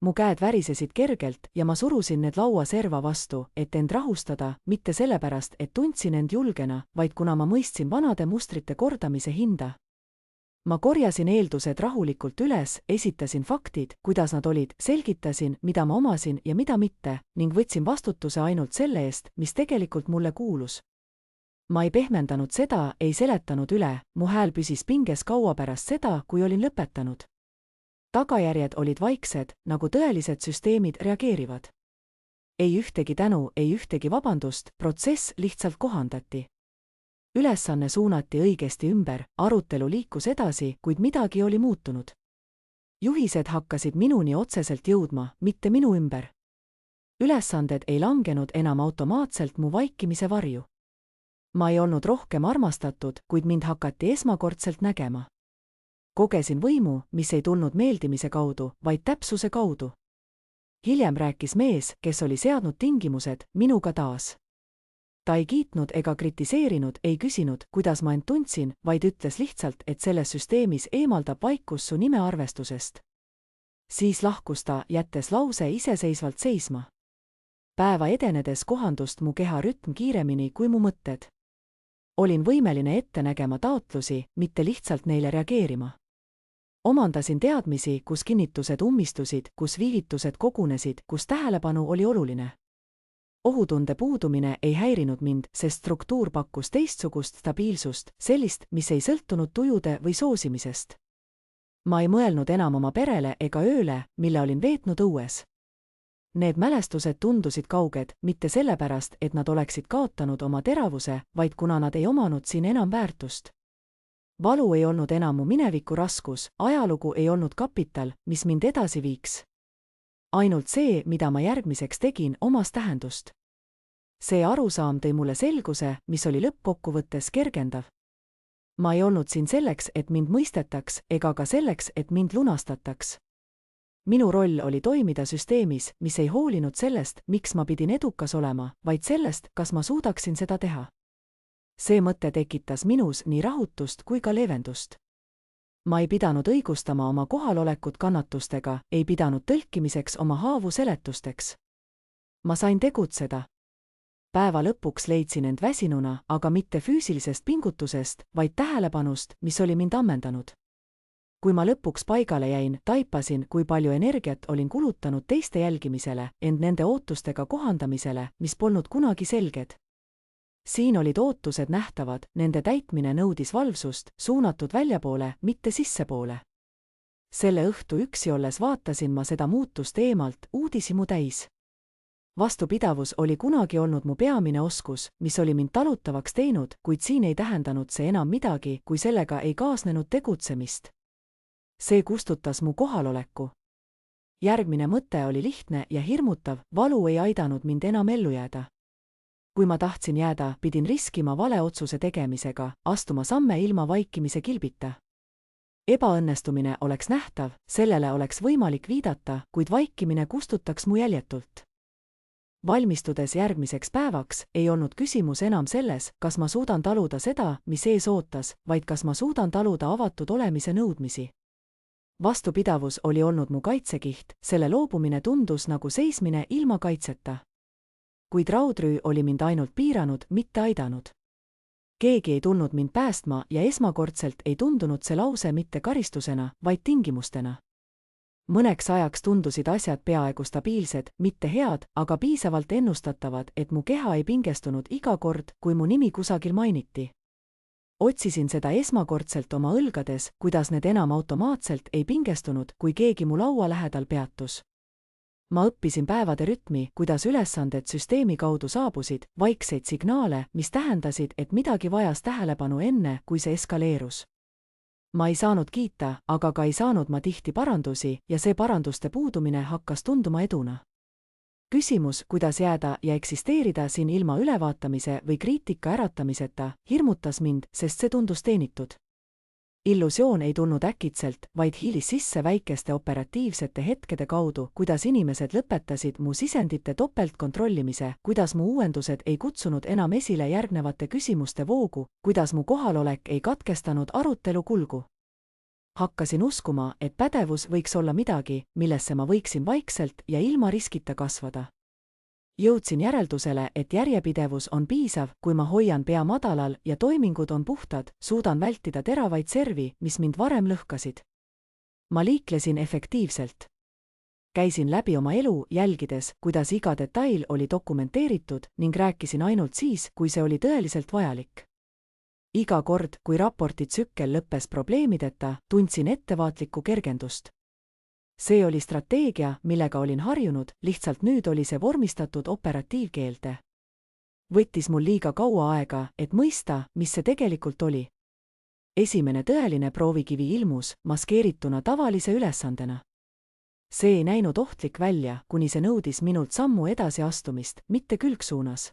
Mu käed värisesid kergelt ja ma surusin need laua serva vastu, et end rahustada, mitte sellepärast, et tundsin end julgena, vaid kuna ma mõistsin vanade mustrite kordamise hinda. Ma korjasin eeldused rahulikult üles, esitasin faktid, kuidas nad olid, selgitasin, mida ma omasin ja mida mitte, ning võtsin vastutuse ainult selle eest, mis tegelikult mulle kuulus. Ma ei pehmendanud seda, ei seletanud üle, mu hääl püsis pinges kaua pärast seda, kui olin lõpetanud. Tagajärjed olid vaiksed, nagu tõelised süsteemid reageerivad. Ei ühtegi tänu, ei ühtegi vabandust, protsess lihtsalt kohandati. Ülesanne suunati õigesti ümber, arutelu liikus edasi, kuid midagi oli muutunud. Juhised hakkasid minuni otseselt jõudma, mitte minu ümber. Ülesanded ei langenud enam automaatselt mu vaikimise varju. Ma ei olnud rohkem armastatud, kuid mind hakati esmakordselt nägema. Kogesin võimu, mis ei tulnud meeldimise kaudu, vaid täpsuse kaudu. Hiljem rääkis mees, kes oli seadnud tingimused, minuga taas. Ta ei kiitnud ega kritiseerinud, ei küsinud, kuidas ma end tundsin, vaid ütles lihtsalt, et selles süsteemis eemaldab vaikus su nime arvestusest. Siis lahkus ta, jättes lause iseseisvalt seisma. Päeva edenedes kohandust mu keha rütm kiiremini kui mu mõtted. Olin võimeline ette nägema taotlusi, mitte lihtsalt neile reageerima. Omandasin teadmisi, kus kinnitused ummistusid, kus viivitused kogunesid, kus tähelepanu oli oluline. Ohutunde puudumine ei häirinud mind, sest struktuur pakkus teistsugust stabiilsust, sellist, mis ei sõltunud tujude või soosimisest. Ma ei mõelnud enam oma perele ega ööle, mille olin veetnud õues. Need mälestused tundusid kauged, mitte sellepärast, et nad oleksid kaotanud oma teravuse, vaid kuna nad ei omanud siin enam väärtust. Valu ei olnud enam mu mineviku raskus, ajalugu ei olnud kapital, mis mind edasi viiks. Ainult see, mida ma järgmiseks tegin, omas tähendust. See arusaam tõi mulle selguse, mis oli lõppkokkuvõttes kergendav. Ma ei olnud siin selleks, et mind mõistetaks, ega ka selleks, et mind lunastataks. Minu roll oli toimida süsteemis, mis ei hoolinud sellest, miks ma pidin edukas olema, vaid sellest, kas ma suudaksin seda teha. See mõte tekitas minus nii rahutust kui ka leevendust. Ma ei pidanud õigustama oma kohalolekut kannatustega, ei pidanud tõlkimiseks oma haavu seletusteks. Ma sain tegutseda. Päeva lõpuks leidsin end väsinuna, aga mitte füüsilisest pingutusest, vaid tähelepanust, mis oli mind ammendanud. Kui ma lõpuks paigale jäin, taipasin, kui palju energiat olin kulutanud teiste jälgimisele, ent nende ootustega kohandamisele, mis polnud kunagi selged. Siin olid ootused nähtavad, nende täitmine nõudis valvsust, suunatud väljapoole, mitte sissepoole. Selle õhtu üksi olles vaatasin ma seda muutust eemalt, uudishimu täis. Vastupidavus oli kunagi olnud mu peamine oskus, mis oli mind talutavaks teinud, kuid siin ei tähendanud see enam midagi, kui sellega ei kaasnenud tegutsemist. See kustutas mu kohaloleku. Järgmine mõte oli lihtne ja hirmutav, valu ei aidanud mind enam ellu jääda. Kui ma tahtsin jääda, pidin riskima vale otsuse tegemisega, astuma samme ilma vaikimise kilbita. Ebaõnnestumine oleks nähtav, sellele oleks võimalik viidata, kuid vaikimine kustutaks mu jäljetult. Valmistudes järgmiseks päevaks, ei olnud küsimus enam selles, kas ma suudan taluda seda, mis ees ootas, vaid kas ma suudan taluda avatud olemise nõudmisi. Vastupidavus oli olnud mu kaitsekiht, selle loobumine tundus nagu seismine ilma kaitseta. kuid raudrüü oli mind ainult piiranud, mitte aidanud. Keegi ei tulnud mind päästma ja esmakordselt ei tundunud see lause mitte karistusena, vaid tingimustena. Mõneks ajaks tundusid asjad peaaegu stabiilsed, mitte head, aga piisavalt ennustatavad, et mu keha ei pingestunud iga kord, kui mu nimi kusagil mainiti. Otsisin seda esmakordselt oma õlgades, kuidas need enam automaatselt ei pingestunud, kui keegi mu laua lähedal peatus. Ma õppisin päevade rütmi, kuidas ülesanded süsteemi kaudu saabusid, vaikseid signaale, mis tähendasid, et midagi vajas tähelepanu enne, kui see eskaleerus. Ma ei saanud kiita, aga ka ei saanud ma tihti parandusi ja see paranduste puudumine hakkas tunduma eduna. Küsimus, kuidas jääda ja eksisteerida siin ilma ülevaatamise või kriitika äratamiseta, hirmutas mind, sest see tundus teenitud. Illusioon ei tulnud äkitselt, vaid hiilis sisse väikeste operatiivsete hetkede kaudu, kuidas inimesed lõpetasid mu sisendite topeltkontrollimise, kuidas mu uuendused ei kutsunud enam esile järgnevate küsimuste voogu, kuidas mu kohalolek ei katkestanud arutelu kulgu. Hakkasin uskuma, et pädevus võiks olla midagi, millesse ma võiksin vaikselt ja ilma riskita kasvada. Jõudsin järeldusele, et järjepidevus on piisav, kui ma hoian pea madalal ja toimingud on puhtad, suudan vältida teravaid servi, mis mind varem lõhkasid. Ma liiklesin efektiivselt. Käisin läbi oma elu, jälgides, kuidas iga detail oli dokumenteeritud ning rääkisin ainult siis, kui see oli tõeliselt vajalik. Iga kord, kui raporti tsükkel lõppes probleemideta, tundsin ettevaatlikku kergendust. See oli strateegia, millega olin harjunud, lihtsalt nüüd oli see vormistatud operatiivkeelde. Võttis mul liiga kaua aega, et mõista, mis see tegelikult oli. Esimene tõeline proovikivi ilmus, maskeerituna tavalise ülesandena. See ei näinud ohtlik välja, kuni see nõudis minult sammu edasi astumist, mitte külgsuunas.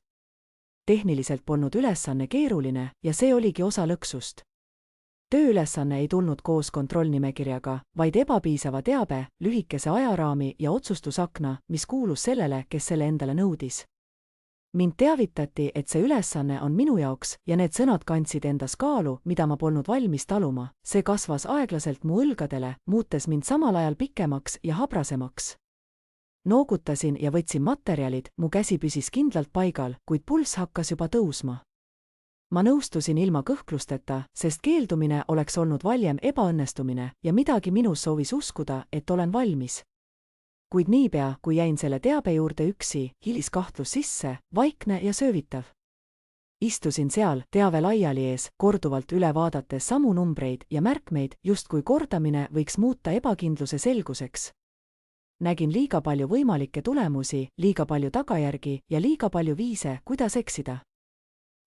Tehniliselt polnud ülesanne keeruline ja see oligi osa lõksust. Tööülesanne ei tulnud koos kontrollnimekirjaga, vaid ebapiisava teabe, lühikese ajaraami ja otsustusakna, mis kuulus sellele, kes selle endale nõudis. Mind teavitati, et see ülesanne on minu jaoks ja need sõnad kandsid endas kaalu, mida ma polnud valmis taluma. See kasvas aeglaselt mu õlgadele, muutes mind samal ajal pikemaks ja habrasemaks. Noogutasin ja võtsin materjalid, mu käsi püsis kindlalt paigal, kuid pulss hakkas juba tõusma. Ma nõustusin ilma kõhklusteta, sest keeldumine oleks olnud valjem ebaõnnestumine ja midagi minus soovis uskuda, et olen valmis. Kuid niipea, kui jäin selle teabe juurde üksi, hilis kahtlus sisse, vaikne ja söövitav. Istusin seal, teave laiali ees, korduvalt üle vaadates samu numbreid ja märkmeid, justkui kordamine võiks muuta ebakindluse selguseks. Nägin liiga palju võimalikke tulemusi, liiga palju tagajärgi ja liiga palju viise, kuidas eksida.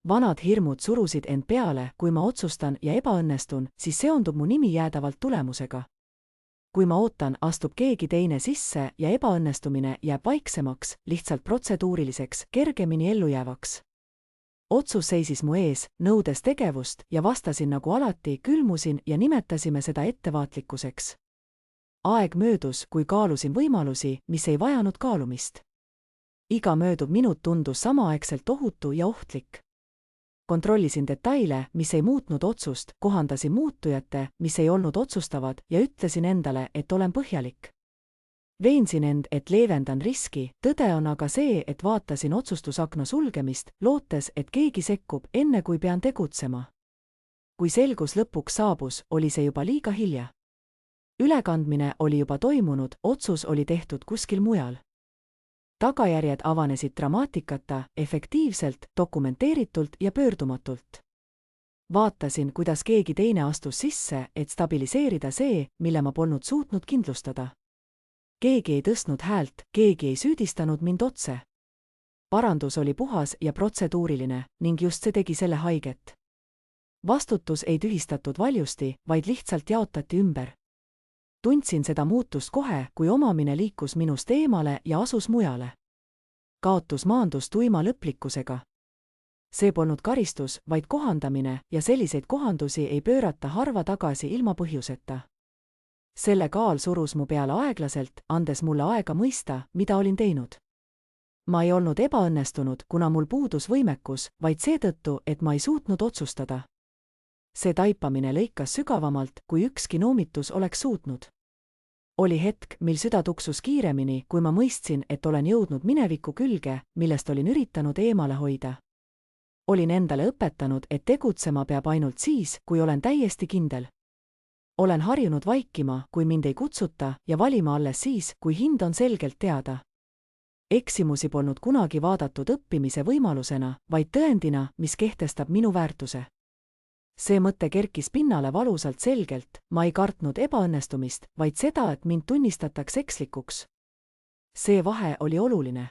Vanad hirmud surusid end peale, kui ma otsustan ja ebaõnnestun, siis seondub mu nimi jäädavalt tulemusega. Kui ma ootan, astub keegi teine sisse ja ebaõnnestumine jääb vaiksemaks, lihtsalt protseduuriliseks, kergemini ellujäävaks. Otsus seisis mu ees, nõudes tegevust ja vastasin nagu alati, külmusin ja nimetasime seda ettevaatlikkuseks. Aeg möödus, kui kaalusin võimalusi, mis ei vajanud kaalumist. Iga mööduv minut tundus samaaegselt ohutu ja ohtlik. Kontrollisin detaile, mis ei muutnud otsust, kohandasin muutujate, mis ei olnud otsustavad ja ütlesin endale, et olen põhjalik. Veensin end, et leevendan riski, tõde on aga see, et vaatasin otsustusakna sulgemist, lootes, et keegi sekkub, enne kui pean tegutsema. Kui selgus lõpuks saabus, oli see juba liiga hilja. Ülekandmine oli juba toimunud, otsus oli tehtud kuskil mujal. Tagajärjed avanesid dramaatikata, efektiivselt, dokumenteeritult ja pöördumatult. Vaatasin, kuidas keegi teine astus sisse, et stabiliseerida see, mille ma polnud suutnud kindlustada. Keegi ei tõstnud häält, keegi ei süüdistanud mind otse. Parandus oli puhas ja protseduuriline ning just see tegi selle haiget. Vastutus ei tühistatud valjusti, vaid lihtsalt jaotati ümber. Tundsin seda muutust kohe, kui omamine liikus minust eemale ja asus mujale. Kaotus maandus tuima lõplikkusega. See polnud karistus, vaid kohandamine ja selliseid kohandusi ei pöörata harva tagasi ilma põhjuseta. Selle kaal surus mu peale aeglaselt, andes mulle aega mõista, mida olin teinud. Ma ei olnud ebaõnnestunud, kuna mul puudus võimekus, vaid seetõttu, et ma ei suutnud otsustada. See taipamine lõikas sügavamalt, kui ükski noomitus oleks suutnud. Oli hetk, mil süda tuksus kiiremini, kui ma mõistsin, et olen jõudnud mineviku külge, millest olin üritanud eemale hoida. Olin endale õpetanud, et tegutsema peab ainult siis, kui olen täiesti kindel. Olen harjunud vaikima, kui mind ei kutsuta, ja valima alles siis, kui hind on selgelt teada. Eksimusi polnud kunagi vaadatud õppimise võimalusena, vaid tõendina, mis kehtestab minu väärtuse. See mõte kerkis pinnale valusalt selgelt, ma ei kartnud ebaõnnestumist, vaid seda, et mind tunnistataks ekslikuks. See vahe oli oluline.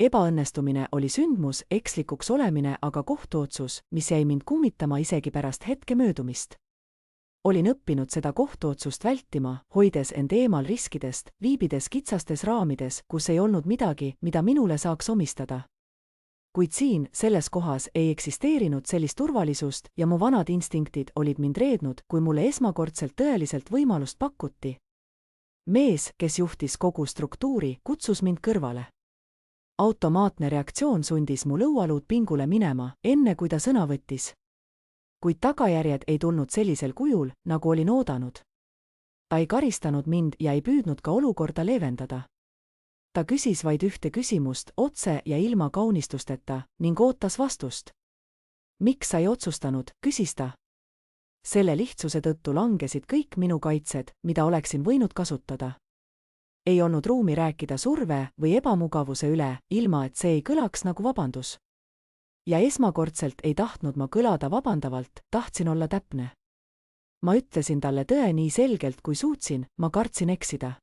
Ebaõnnestumine oli sündmus, ekslikuks olemine aga kohtuotsus, mis jäi mind kummitama isegi pärast hetke möödumist. Olin õppinud seda kohtuotsust vältima, hoides end eemal riskidest, viibides kitsastes raamides, kus ei olnud midagi, mida minule saaks omistada. Kuid siin, selles kohas ei eksisteerinud sellist turvalisust ja mu vanad instinktid olid mind reednud, kui mulle esmakordselt tõeliselt võimalust pakuti. Mees, kes juhtis kogu struktuuri, kutsus mind kõrvale. Automaatne reaktsioon sundis mu lõualuud pingule minema, enne kui ta sõna võttis. Kuid tagajärjed ei tulnud sellisel kujul, nagu olin oodanud. Ta ei karistanud mind ja ei püüdnud ka olukorda leevendada. Ta küsis vaid ühte küsimust otse ja ilma kaunistusteta ning ootas vastust. Miks sa ei otsustanud, küsis ta. Selle lihtsuse tõttu langesid kõik minu kaitsed, mida oleksin võinud kasutada. Ei olnud ruumi rääkida surve või ebamugavuse üle, ilma et see ei kõlaks nagu vabandus. Ja esmakordselt ei tahtnud ma kõlada vabandavalt, tahtsin olla täpne. Ma ütlesin talle tõe nii selgelt, kui suutsin, ma kartsin eksida.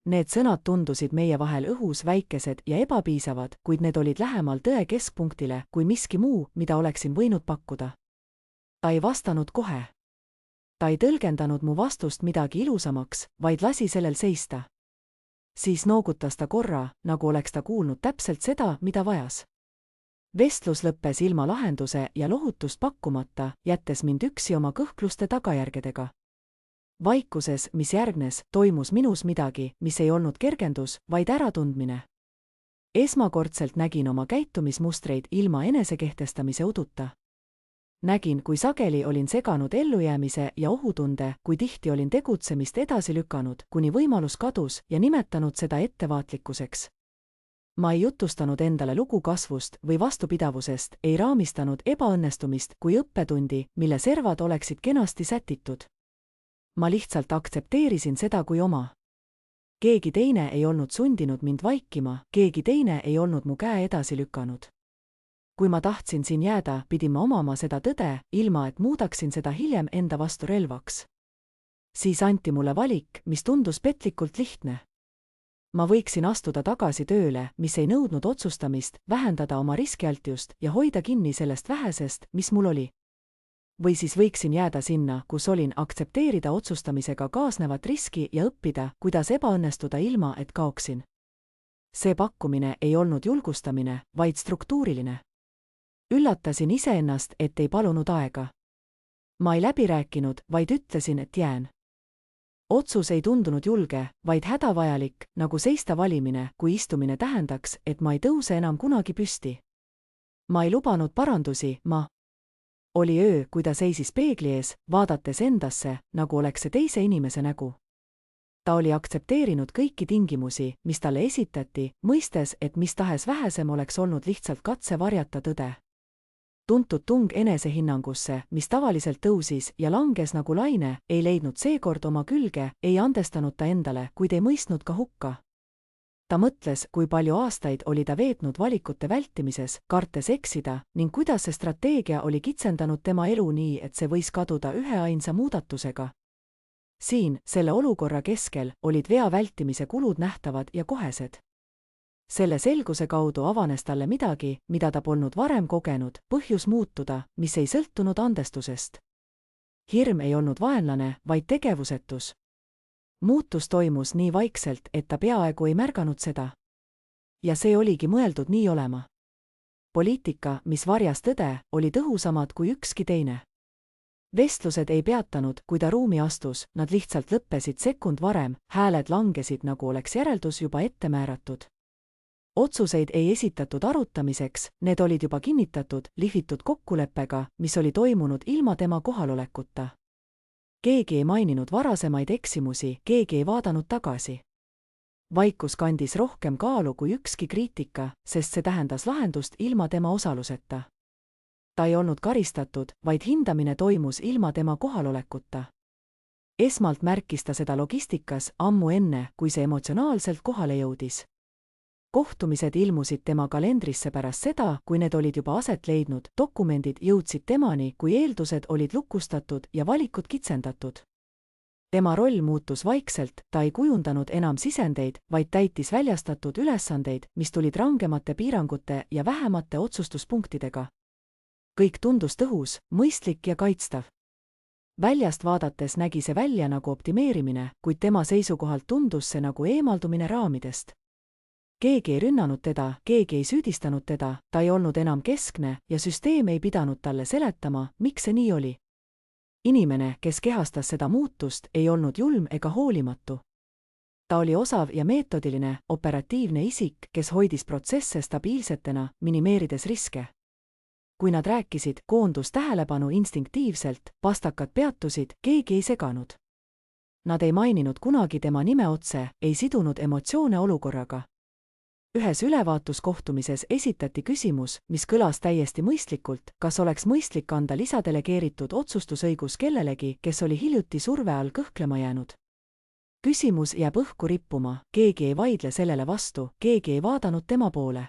Need sõnad tundusid meie vahel õhus väikesed ja ebapiisavad, kuid need olid lähemal tõe keskpunktile kui miski muu, mida oleksin võinud pakkuda. Ta ei vastanud kohe. Ta ei tõlgendanud mu vastust midagi ilusamaks, vaid lasi sellel seista. Siis noogutas ta korra, nagu oleks ta kuulnud täpselt seda, mida vajas. Vestlus lõppes ilma lahenduse ja lohutust pakkumata, jättes mind üksi oma kõhkluste tagajärgedega. Vaikuses, mis järgnes, toimus minus midagi, mis ei olnud kergendus, vaid äratundmine. Esmakordselt nägin oma käitumismustreid ilma enesekehtestamise uduta. Nägin, kui sageli olin seganud ellujäämise ja ohutunde, kui tihti olin tegutsemist edasi lükanud, kuni võimalus kadus ja nimetanud seda ettevaatlikkuseks. Ma ei jutustanud endale lugu kasvust või vastupidavusest, ei raamistanud ebaõnnestumist kui õppetundi, mille servad oleksid kenasti sätitud. Ma lihtsalt aktsepteerisin seda kui oma. Keegi teine ei olnud sundinud mind vaikima, keegi teine ei olnud mu käe edasi lükanud. Kui ma tahtsin siin jääda, pidin ma omama seda tõde, ilma et muudaksin seda hiljem enda vastu relvaks. Siis anti mulle valik, mis tundus petlikult lihtne. Ma võiksin astuda tagasi tööle, mis ei nõudnud otsustamist, vähendada oma riskialtjust ja hoida kinni sellest vähesest, mis mul oli. Või siis võiksin jääda sinna, kus olin, aktsepteerida otsustamisega kaasnevat riski ja õppida, kuidas ebaõnnestuda ilma, et kaoksin. See pakkumine ei olnud julgustamine, vaid struktuuriline. Üllatasin iseennast, et ei palunud aega. Ma ei läbi rääkinud, vaid ütlesin, et jään. Otsus ei tundunud julge, vaid hädavajalik, nagu seista valimine, kui istumine tähendaks, et ma ei tõuse enam kunagi püsti. Ma ei lubanud parandusi, Oli öö, kui ta seisis peegli ees, vaadates endasse, nagu oleks see teise inimese nägu. Ta oli aktsepteerinud kõiki tingimusi, mis talle esitati, mõistes, et mis tahes vähesem oleks olnud lihtsalt katse varjata tõde. Tuntud tung enesehinnangusse, mis tavaliselt tõusis ja langes nagu laine, ei leidnud seekord oma külge, ei andestanud ta endale, kuid ei mõistnud ka hukka. Ta mõtles, kui palju aastaid oli ta veetnud valikute vältimises, kartes eksida, ning kuidas see strateegia oli kitsendanud tema elu nii, et see võis kaduda üheainsa muudatusega. Siin, selle olukorra keskel, olid vea vältimise kulud nähtavad ja kohesed. Selle selguse kaudu avanes talle midagi, mida ta polnud varem kogenud, põhjus muutuda, mis ei sõltunud andestusest. Hirm ei olnud vaenlane, vaid tegevusetus. Muutus toimus nii vaikselt, et ta peaaegu ei märganud seda. Ja see oligi mõeldud nii olema. Poliitika, mis varjas tõde, oli tõhusamad kui ükski teine. Vestlused ei peatanud, kui ta ruumi astus, nad lihtsalt lõppesid sekund varem, hääled langesid, nagu oleks järeldus juba ette määratud. Otsuseid ei esitatud arutamiseks, need olid juba kinnitatud, lihvitud kokkuleppega, mis oli toimunud ilma tema kohalolekuta. keegi ei maininud varasemaid eksimusi, keegi ei vaadanud tagasi. Vaikus kandis rohkem kaalu kui ükski kriitika, sest see tähendas lahendust ilma tema osaluseta. Ta ei olnud karistatud, vaid hindamine toimus ilma tema kohalolekuta. Esmalt märkis ta seda logistikas ammu enne, kui see emotsionaalselt kohale jõudis. Kohtumised ilmusid tema kalendrisse pärast seda, kui need olid juba aset leidnud, dokumendid jõudsid temani, kui eeldused olid lukustatud ja valikud kitsendatud. Tema roll muutus vaikselt, ta ei kujundanud enam sisendeid, vaid täitis väljastatud ülesandeid, mis tulid rangemate piirangute ja vähemate otsustuspunktidega. Kõik tundus tõhus, mõistlik ja kaitstav. Väljast vaadates nägi see välja nagu optimeerimine, kuid tema seisukohalt tundus see nagu eemaldumine raamidest. Keegi ei rünnanud teda, keegi ei süüdistanud teda, ta ei olnud enam keskne ja süsteem ei pidanud talle seletama, miks see nii oli. Inimene, kes kehastas seda muutust, ei olnud julm ega hoolimatu. Ta oli osav ja meetodiline, operatiivne isik, kes hoidis protsesse stabiilsetena, minimeerides riske. Kui nad rääkisid, koondus tähelepanu instinktiivselt, pastakad peatusid, keegi ei seganud. Nad ei maininud kunagi tema nime otse, ei sidunud emotsioone olukorraga. Ühes ülevaatuskohtumises esitati küsimus, mis kõlas täiesti mõistlikult, kas oleks mõistlik anda lisadelegeeritud otsustusõigus kellelegi, kes oli hiljuti surve all kõhklema jäänud. Küsimus jääb õhku rippuma, keegi ei vaidle sellele vastu, keegi ei vaadanud tema poole.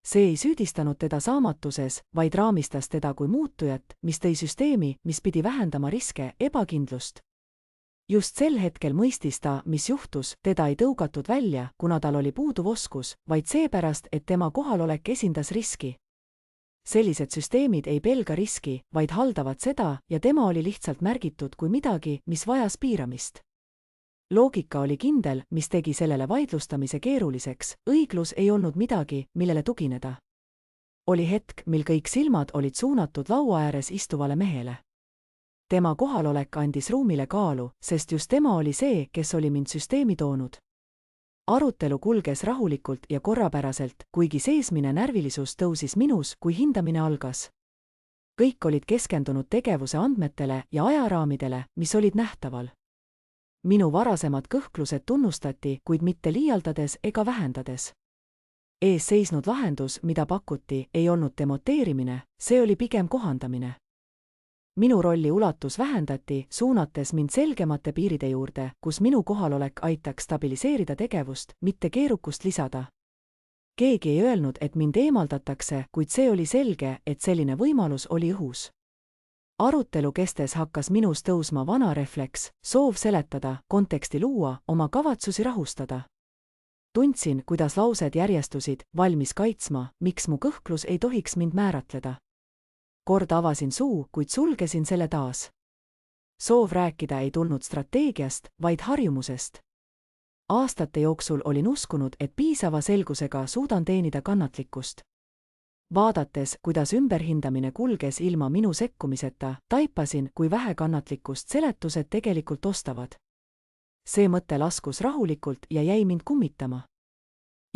See ei süüdistanud teda saamatuses, vaid raamistas teda kui muutujat, mis tõi süsteemi, mis pidi vähendama riske, ebakindlust. Just sel hetkel mõistis ta, mis juhtus, teda ei tõugatud välja, kuna tal oli puuduv oskus, vaid seepärast, et tema kohalolek esindas riski. Sellised süsteemid ei pelga riski, vaid haldavad seda ja tema oli lihtsalt märgitud kui midagi, mis vajas piiramist. Loogika oli kindel, mis tegi sellele vaidlustamise keeruliseks, õiglus ei olnud midagi, millele tugineda. Oli hetk, mil kõik silmad olid suunatud laua ääres istuvale mehele. Tema kohalolek andis ruumile kaalu, sest just tema oli see, kes oli mind süsteemi toonud. Arutelu kulges rahulikult ja korrapäraselt, kuigi seesmine närvilisus tõusis minus, kui hindamine algas. Kõik olid keskendunud tegevuse andmetele ja ajaraamidele, mis olid nähtaval. Minu varasemad kõhklused tunnustati, kuid mitte liialdades ega vähendades. Ees seisnud lahendus, mida pakuti, ei olnud demonteerimine, see oli pigem kohandamine. Minu rolli ulatus vähendati, suunates mind selgemate piiride juurde, kus minu kohalolek aitaks stabiliseerida tegevust, mitte keerukust lisada. Keegi ei öelnud, et mind eemaldatakse, kuid see oli selge, et selline võimalus oli õhus. Arutelu kestes hakkas minus tõusma vana refleks, soov seletada, konteksti luua, oma kavatsusi rahustada. Tundsin, kuidas laused järjestusid, valmis kaitsma, miks mu kõhklus ei tohiks mind määratleda. Kord avasin suu, kuid sulgesin selle taas. Soov rääkida ei tulnud strateegiast, vaid harjumusest. Aastate jooksul olin uskunud, et piisava selgusega suudan teenida kannatlikkust. Vaadates, kuidas ümberhindamine kulges ilma minu sekkumiseta, taipasin, kui vähe kannatlikkust seletused tegelikult ostavad. See mõte laskus rahulikult ja jäi mind kummitama.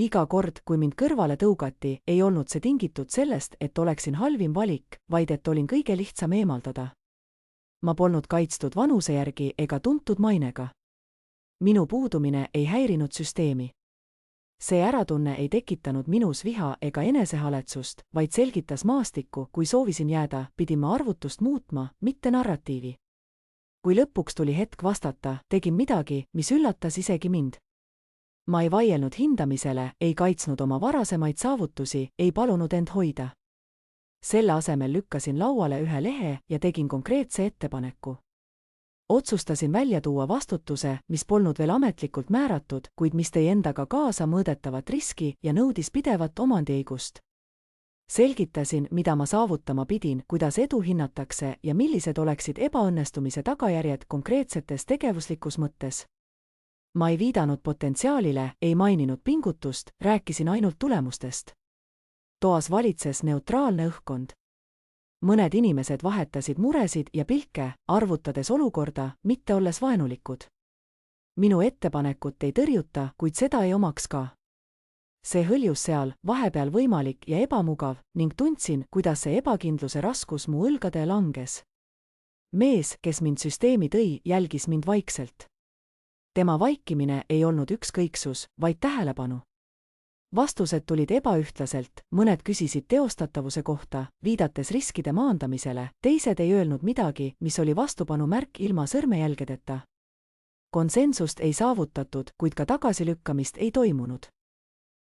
Iga kord, kui mind kõrvale tõugati, ei olnud see tingitud sellest, et oleksin halvim valik, vaid et olin kõige lihtsam eemaldada. Ma polnud kaitstud vanuse järgi ega tuntud mainega. Minu puudumine ei häirinud süsteemi. See äratunne ei tekitanud minus viha ega enesehaletsust, vaid selgitas maastikku, kui soovisin jääda, pidin ma arvutust muutma, mitte narratiivi. Kui lõpuks tuli hetk vastata, tegin midagi, mis üllatas isegi mind. Ma ei vaielnud hindamisele, ei kaitsnud oma varasemaid saavutusi, ei palunud end hoida. Selle asemel lükkasin lauale ühe lehe ja tegin konkreetse ettepaneku. Otsustasin välja tuua vastutuse, mis polnud veel ametlikult määratud, kuid mis tõi endaga kaasa mõõdetavat riski ja nõudis pidevat omandiõigust. Selgitasin, mida ma saavutama pidin, kuidas edu hinnatakse ja millised oleksid ebaõnnestumise tagajärjed konkreetsetes tegevuslikus mõttes. Ma ei viidanud potentsiaalile, ei maininud pingutust, rääkisin ainult tulemustest. Toas valitses neutraalne õhkkond. Mõned inimesed vahetasid muresid ja pilke, arvutades olukorda, mitte olles vaenulikud. Minu ettepanekut ei tõrjuta, kuid seda ei omaks ka. See hõljus seal, vahepeal võimalik ja ebamugav, ning tundsin, kuidas see ebakindluse raskus mu õlgade langes. Mees, kes mind süsteemi tõi, jälgis mind vaikselt. Tema vaikimine ei olnud ükskõiksus, vaid tähelepanu. Vastused tulid ebaühtlaselt, mõned küsisid teostatavuse kohta, viidates riskide maandamisele, teised ei öelnud midagi, mis oli vastupanu märk ilma sõrmejälgedeta. Konsensust ei saavutatud, kuid ka tagasilükkamist ei toimunud.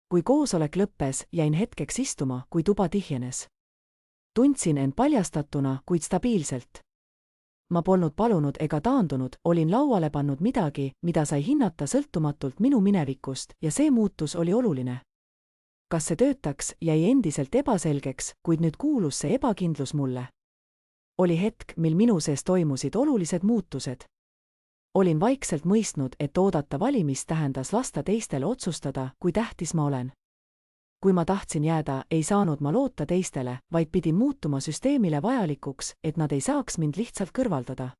Kui koosolek lõppes, jäin hetkeks istuma, kui tuba tihjenes. Tundsin end paljastatuna, kuid stabiilselt. Ma polnud palunud ega taandunud, olin lauale pannud midagi, mida sai hinnata sõltumatult minu minevikust, ja see muutus oli oluline. Kas see töötaks, jäi endiselt ebaselgeks, kuid nüüd kuulus see ebakindlus mulle. Oli hetk, mil minu sees toimusid olulised muutused. Olin vaikselt mõistnud, et oodata valimist tähendas lasta teistele otsustada, kui tähtis ma olen. Kui ma tahtsin jääda, ei saanud ma loota teistele, vaid pidin muutuma süsteemile vajalikuks, et nad ei saaks mind lihtsalt kõrvaldada.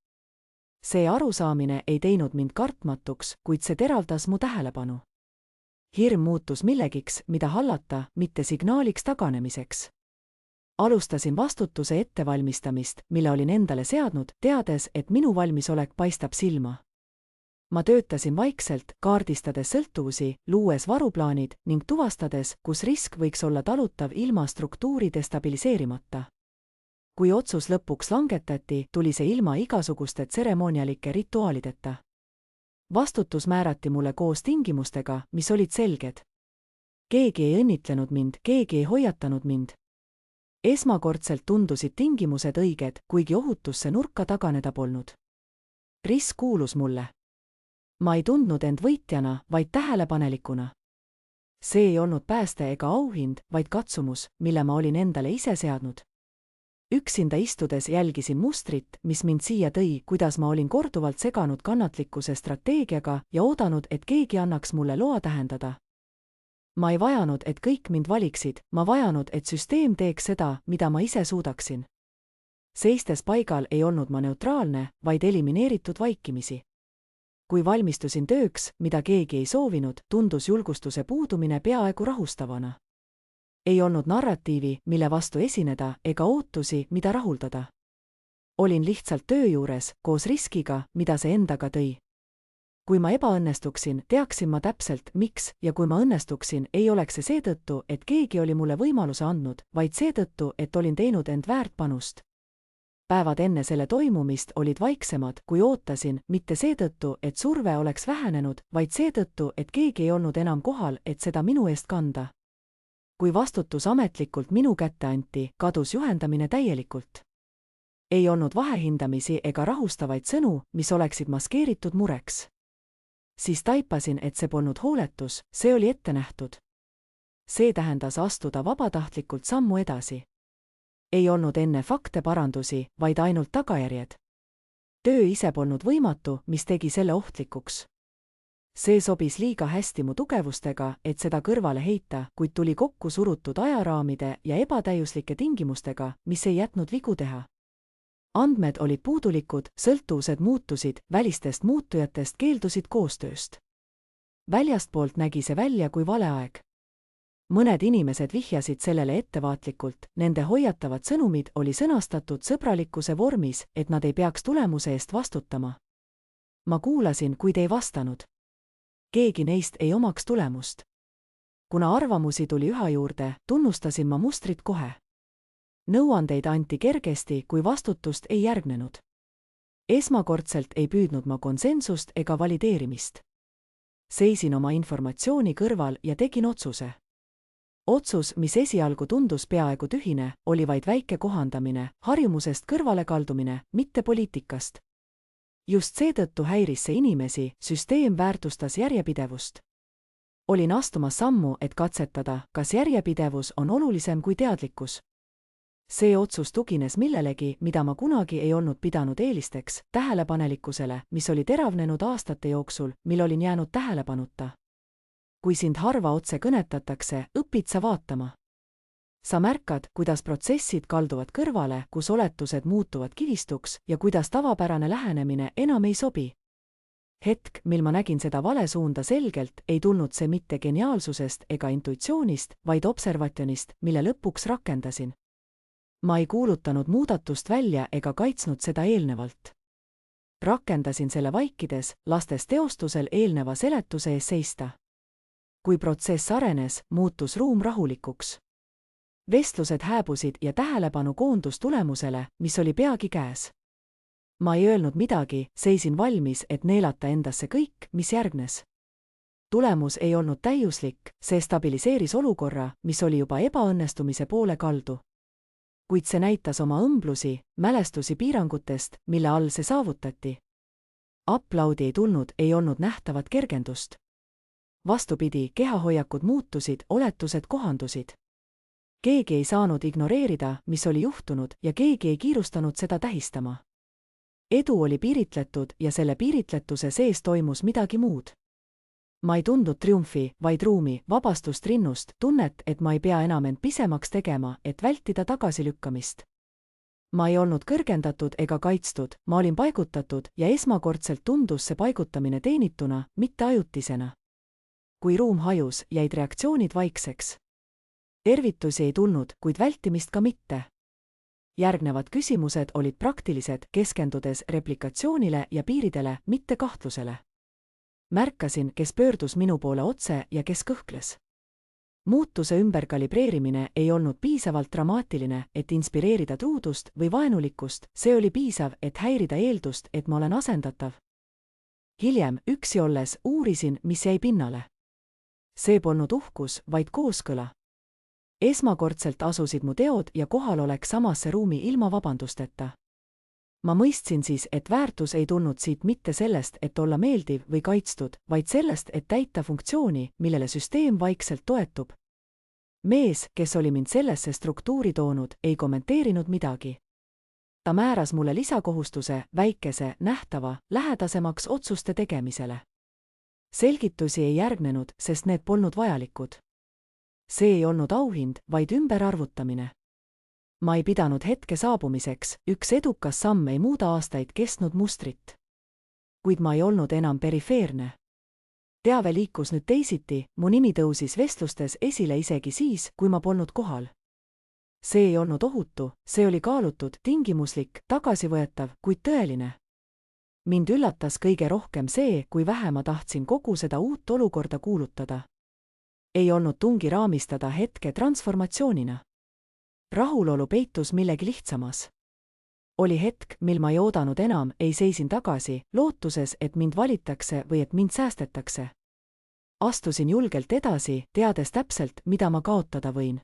See arusaamine ei teinud mind kartmatuks, kuid see teravdas mu tähelepanu. Hirm muutus millegiks, mida hallata, mitte signaaliks taganemiseks. Alustasin vastutuse ettevalmistamist, mille olin endale seadnud, teades, et minu valmisolek paistab silma. Ma töötasin vaikselt, kaardistades sõltuvusi, luues varuplaanid ning tuvastades, kus risk võiks olla talutav ilma struktuuri destabiliseerimata. Kui otsus lõpuks langetati, tuli see ilma igasuguste tseremoonialike rituaalideta. Vastutus määrati mulle koos tingimustega, mis olid selged. Keegi ei õnnitlenud mind, keegi ei hoiatanud mind. Esmakordselt tundusid tingimused õiged, kuigi ohutusse nurka taganeda polnud. Risk kuulus mulle. Ma ei tundnud end võitjana, vaid tähelepanelikuna. See ei olnud pääste ega auhind, vaid katsumus, mille ma olin endale ise seadnud. Üksinda istudes jälgisin mustrit, mis mind siia tõi, kuidas ma olin korduvalt seganud kannatlikkuse strateegiaga ja oodanud, et keegi annaks mulle loa tähendada. Ma ei vajanud, et kõik mind valiksid, ma vajanud, et süsteem teeks seda, mida ma ise suudaksin. Seistes paigal ei olnud ma neutraalne, vaid elimineeritud vaikimisi. Kui valmistusin tööks, mida keegi ei soovinud, tundus julgustuse puudumine peaaegu rahustavana. Ei olnud narratiivi, mille vastu esineda, ega ootusi, mida rahuldada. Olin lihtsalt töö juures, koos riskiga, mida see endaga tõi. Kui ma ebaõnnestuksin, teaksin ma täpselt, miks, ja kui ma õnnestuksin, ei oleks see seetõttu, et keegi oli mulle võimaluse andnud, vaid seetõttu, et olin teinud end väärt panust. Päevad enne selle toimumist olid vaiksemad, kui ootasin, mitte seetõttu, et surve oleks vähenenud, vaid seetõttu, et keegi ei olnud enam kohal, et seda minu eest kanda. Kui vastutus ametlikult minu kätte anti, kadus juhendamine täielikult. Ei olnud vahehindamisi ega rahustavaid sõnu, mis oleksid maskeeritud mureks. Siis taipasin, et see polnud hooletus, see oli ette nähtud. See tähendas astuda vabatahtlikult sammu edasi. Ei olnud enne fakte parandusi, vaid ainult tagajärjed. Töö ise polnud võimatu, mis tegi selle ohtlikuks. See sobis liiga hästi mu tugevustega, et seda kõrvale heita, kuid tuli kokku surutud ajaraamide ja ebatäiuslike tingimustega, mis ei jätnud vigu teha. Andmed olid puudulikud, sõltuvused muutusid, välistest muutujatest keeldusid koostööst. Väljastpoolt nägi see välja kui vale aeg. Mõned inimesed vihjasid sellele ettevaatlikult, nende hoiatavad sõnumid oli sõnastatud sõbralikkuse vormis, et nad ei peaks tulemuse eest vastutama. Ma kuulasin, kuid ei vastanud. Keegi neist ei omaks tulemust. Kuna arvamusi tuli üha juurde, tunnustasin ma mustrit kohe. Nõuandeid anti kergesti, kui vastutust ei järgnenud. Esmakordselt ei püüdnud ma konsensust ega valideerimist. Seisin oma informatsiooni kõrval ja tegin otsuse. Otsus, mis esialgu tundus peaaegu tühine, oli vaid väike kohandamine, harjumusest kõrvale kaldumine, mitte poliitikast. Just seetõttu häiris see inimesi, süsteem väärtustas järjepidevust. Olin astumas sammu, et katsetada, kas järjepidevus on olulisem kui teadlikkus. See otsus tugines millelegi, mida ma kunagi ei olnud pidanud eelisteks, tähelepanelikkusele, mis oli teravnenud aastate jooksul, mil olin jäänud tähelepanuta. Kui sind harva otse kõnetatakse, õpid sa vaatama. Sa märkad, kuidas protsessid kalduvad kõrvale, kus oletused muutuvad kivistuks ja kuidas tavapärane lähenemine enam ei sobi. Hetk, mil ma nägin seda vale suunda selgelt, ei tulnud see mitte geniaalsusest ega intuitsioonist, vaid observatsionist, mille lõpuks rakendasin. Ma ei kuulutanud muudatust välja ega kaitsnud seda eelnevalt. Rakendasin selle vaikides, lastes teostusel eelneva seletuse ees seista. Kui protsess arenes, muutus ruum rahulikuks. Vestlused hääbusid ja tähelepanu koondus tulemusele, mis oli peagi käes. Ma ei öelnud midagi, seisin valmis, et neelata endasse kõik, mis järgnes. Tulemus ei olnud täiuslik, see stabiliseeris olukorra, mis oli juba ebaõnnestumise poole kaldu. Kuid see näitas oma õmblusi, mälestusi piirangutest, mille all see saavutati. Aplaudi ei tulnud, ei olnud nähtavat kergendust. Vastupidi, kehahoiakud muutusid, oletused kohandusid. Keegi ei saanud ignoreerida, mis oli juhtunud, ja keegi ei kiirustanud seda tähistama. Edu oli piiritletud ja selle piiritletuse sees toimus midagi muud. Ma ei tundnud triumfi, vaid ruumi, vabastust rinnust, tunnet, et ma ei pea enam end pisemaks tegema, et vältida tagasilükkamist. Ma ei olnud kõrgendatud ega kaitstud, ma olin paigutatud ja esmakordselt tundus see paigutamine teenituna, mitte ajutisena. Kui ruum hajus, jäid reaktsioonid vaikseks. Tervitusi ei tulnud, kuid vältimist ka mitte. Järgnevad küsimused olid praktilised, keskendudes replikatsioonile ja piiridele, mitte kahtlusele. Märkasin, kes pöördus minu poole otse ja kes kõhkles. Muutuse ümberkalibreerimine ei olnud piisavalt dramaatiline, et inspireerida truudust või vaenulikkust, see oli piisav, et häirida eeldust, et ma olen asendatav. Hiljem, üksi olles, uurisin, mis jäi pinnale. See polnud uhkus, vaid kooskõla. Esmakordselt asusid mu teod ja kohalolek samasse ruumi ilma vabandusteta. Ma mõistsin siis, et väärtus ei tulnud siit mitte sellest, et olla meeldiv või kaitstud, vaid sellest, et täita funktsiooni, millele süsteem vaikselt toetub. Mees, kes oli mind sellesse struktuuri toonud, ei kommenteerinud midagi. Ta määras mulle lisakohustuse, väikese, nähtava, lähedasemaks otsuste tegemisele. Selgitusi ei järgnenud, sest need polnud vajalikud. See ei olnud auhind, vaid ümberarvutamine. Ma ei pidanud hetke saabumiseks, üks edukas samm ei muuda aastaid kestnud mustrit. Kuid ma ei olnud enam perifeerne. Teave liikus nüüd teisiti, mu nimi tõusis vestlustes esile isegi siis, kui ma polnud kohal. See ei olnud ohutu, see oli kaalutud, tingimuslik, tagasivõetav, kuid tõeline. Mind üllatas kõige rohkem see, kui vähe ma tahtsin kogu seda uut olukorda kuulutada. Ei olnud tungi raamistada hetke transformatsioonina. Rahulolu peitus millegi lihtsamas. Oli hetk, mil ma ei oodanud enam, ei seisin tagasi, lootuses, et mind valitakse või et mind säästetakse. Astusin julgelt edasi, teades täpselt, mida ma kaotada võin.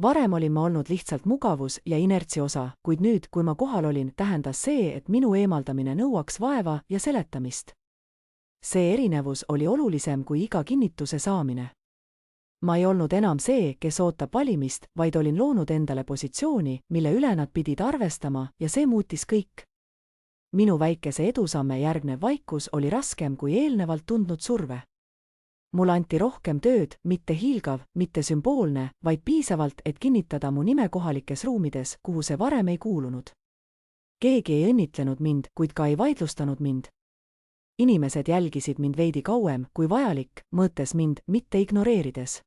Varem olin ma olnud lihtsalt mugavus ja inertsi osa, kuid nüüd, kui ma kohal olin, tähendas see, et minu eemaldamine nõuaks vaeva ja seletamist. See erinevus oli olulisem kui iga kinnituse saamine. Ma ei olnud enam see, kes ootab valimist, vaid olin loonud endale positsiooni, mille üle nad pidid arvestama ja see muutis kõik. Minu väikese edusamme järgnev vaikus oli raskem kui eelnevalt tundnud surve. Mulle anti rohkem tööd, mitte hiilgav, mitte sümboolne, vaid piisavalt, et kinnitada mu nime kohalikes ruumides, kuhu see varem ei kuulunud. Keegi ei õnnitlenud mind, kuid ka ei vaidlustanud mind. Inimesed jälgisid mind veidi kauem kui vajalik, mõõtes mind, mitte ignoreerides.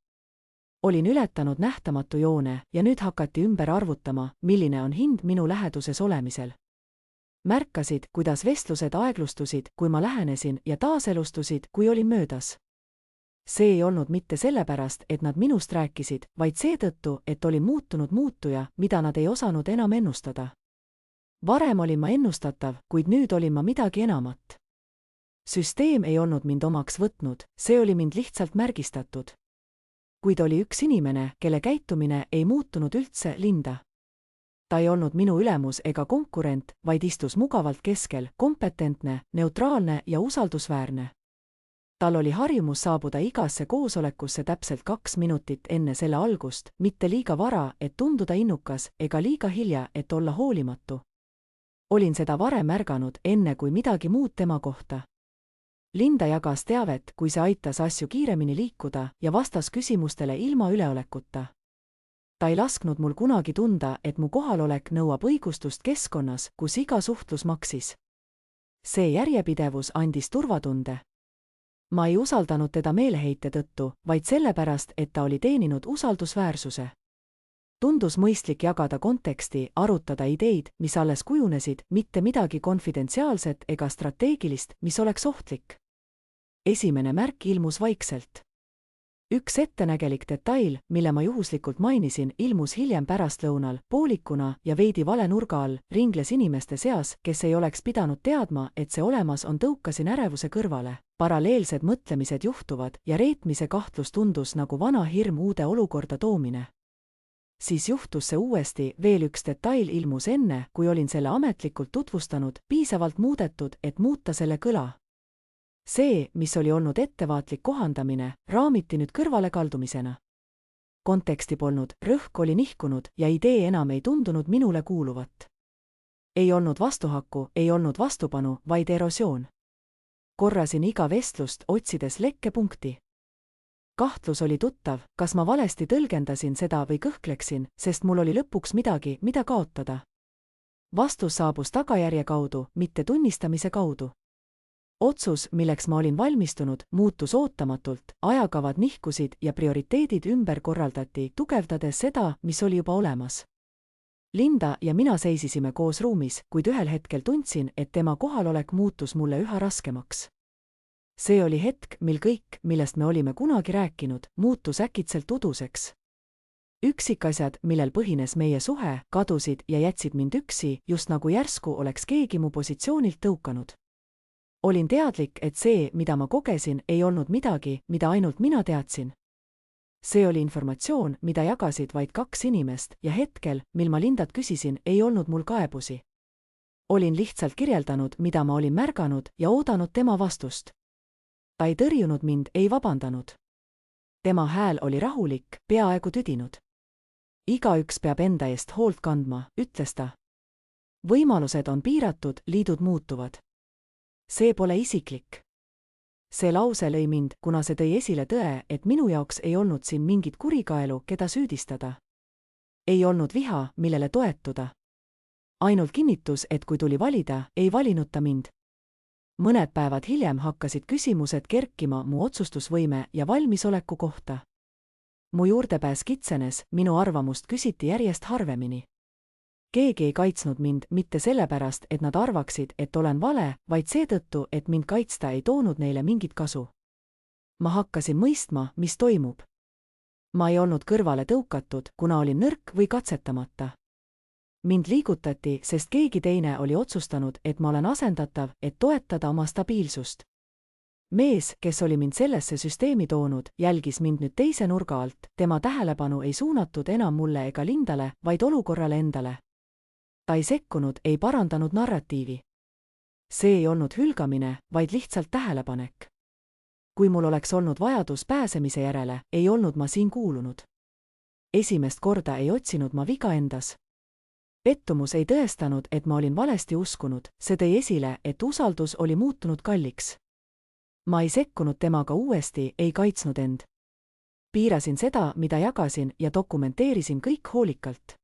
Olin ületanud nähtamatu joone ja nüüd hakati ümber arvutama, milline on hind minu läheduses olemisel. Märkasid, kuidas vestlused aeglustusid, kui ma lähenesin ja taaselustusid, kui olin möödas. See ei olnud mitte sellepärast, et nad minust rääkisid, vaid seetõttu, et olin muutunud muutuja, mida nad ei osanud enam ennustada. Varem olin ma ennustatav, kuid nüüd olin ma midagi enamat. Süsteem ei olnud mind omaks võtnud, see oli mind lihtsalt märgistatud. Kuid oli üks inimene, kelle käitumine ei muutunud üldse linda. Ta ei olnud minu ülemus ega konkurent, vaid istus mugavalt keskel, kompetentne, neutraalne ja usaldusväärne. Tal oli harjumus saabuda igasse koosolekusse täpselt 2 minutit enne selle algust, mitte liiga vara, et tunduda innukas, ega liiga hilja, et olla hoolimatu. Olin seda varem märganud, enne kui midagi muud tema kohta. Linda jagas teavet, kui see aitas asju kiiremini liikuda ja vastas küsimustele ilma üleolekuta. Ta ei lasknud mul kunagi tunda, et mu kohalolek nõuab õigustust keskkonnas, kus iga suhtlus maksis. See järjepidevus andis turvatunde. Ma ei usaldanud teda meeleheite tõttu, vaid sellepärast, et ta oli teeninud usaldusväärsuse. Tundus mõistlik jagada konteksti, arutada ideid, mis alles kujunesid, mitte midagi konfidentsiaalset ega strateegilist, mis oleks ohtlik. Esimene märk ilmus vaikselt. Üks ettenägelik detail, mille ma juhuslikult mainisin, ilmus hiljem pärastlõunal, poolikuna ja veidi vale nurga all, ringles inimeste seas, kes ei oleks pidanud teadma, et see olemas on, tõukasin ärevuse kõrvale. Paralleelsed mõtlemised juhtuvad ja reetmise kahtlus tundus nagu vana hirm uude olukorda toomine. Siis juhtus see uuesti, veel üks detail ilmus enne, kui olin selle ametlikult tutvustanud, piisavalt muudetud, et muuta selle kõla. See, mis oli olnud ettevaatlik kohandamine, raamiti nüüd kõrvale kaldumisena. Konteksti polnud, rõhk oli nihkunud ja idee enam ei tundunud minule kuuluvat. Ei olnud vastuhakku, ei olnud vastupanu, vaid erosioon. Korrasin iga vestlust, otsides lekkepunkti. Kahtlus oli tuttav, kas ma valesti tõlgendasin seda või kõhkleksin, sest mul oli lõpuks midagi, mida kaotada. Vastus saabus tagajärje kaudu, mitte tunnistamise kaudu. Otsus, milleks ma olin valmistunud, muutus ootamatult, ajakavad nihkusid ja prioriteedid ümber korraldati, tugevdades seda, mis oli juba olemas. Linda ja mina seisisime koos ruumis, kuid ühel hetkel tundsin, et tema kohalolek muutus mulle üha raskemaks. See oli hetk, mil kõik, millest me olime kunagi rääkinud, muutus äkitselt uduseks. Üksikasjad, millel põhines meie suhe, kadusid ja jätsid mind üksi, just nagu järsku oleks keegi mu positsioonilt tõukanud. Olin teadlik, et see, mida ma kogesin, ei olnud midagi, mida ainult mina teadsin. See oli informatsioon, mida jagasid vaid 2 inimest ja hetkel, mil ma Lindat küsisin, ei olnud mul kaebusi. Olin lihtsalt kirjeldanud, mida ma olin märganud ja oodanud tema vastust. Ta ei tõrjunud mind, ei vabandanud. Tema hääl oli rahulik, peaaegu tüdinud. Igaüks peab enda eest hoolt kandma, ütles ta. Võimalused on piiratud, liidud muutuvad. See pole isiklik. See lause lõi mind, kuna see tõi esile tõe, et minu jaoks ei olnud siin mingit kurikaelu, keda süüdistada. Ei olnud viha, millele toetuda. Ainult kinnitus, et kui tuli valida, ei valinud ta mind. Mõned päevad hiljem hakkasid küsimused kerkima mu otsustusvõime ja valmisoleku kohta. Mu juurdepääs kitsenes, minu arvamust küsiti järjest harvemini. Keegi ei kaitsnud mind mitte sellepärast, et nad arvaksid, et olen vale, vaid seetõttu, et mind kaitsta ei toonud neile mingit kasu. Ma hakkasin mõistma, mis toimub. Ma ei olnud kõrvale tõukatud, kuna olin nõrk või katsetamata. Mind liigutati, sest keegi teine oli otsustanud, et ma olen asendatav, et toetada oma stabiilsust. Mees, kes oli mind sellesse süsteemi toonud, jälgis mind nüüd teise nurga alt, tema tähelepanu ei suunatud enam mulle ega Lindale, vaid olukorrale endale. Ta ei sekkunud, ei parandanud narratiivi. See ei olnud hülgamine, vaid lihtsalt tähelepanek. Kui mul oleks olnud vajadus pääsemise järele, ei olnud ma siin kuulunud. Esimest korda ei otsinud ma viga endas. Pettumus ei tõestanud, et ma olin valesti uskunud, see tõi esile, et usaldus oli muutunud kalliks. Ma ei sekkunud temaga uuesti, ei kaitsnud end. Piirasin seda, mida jagasin ja dokumenteerisin kõik hoolikalt.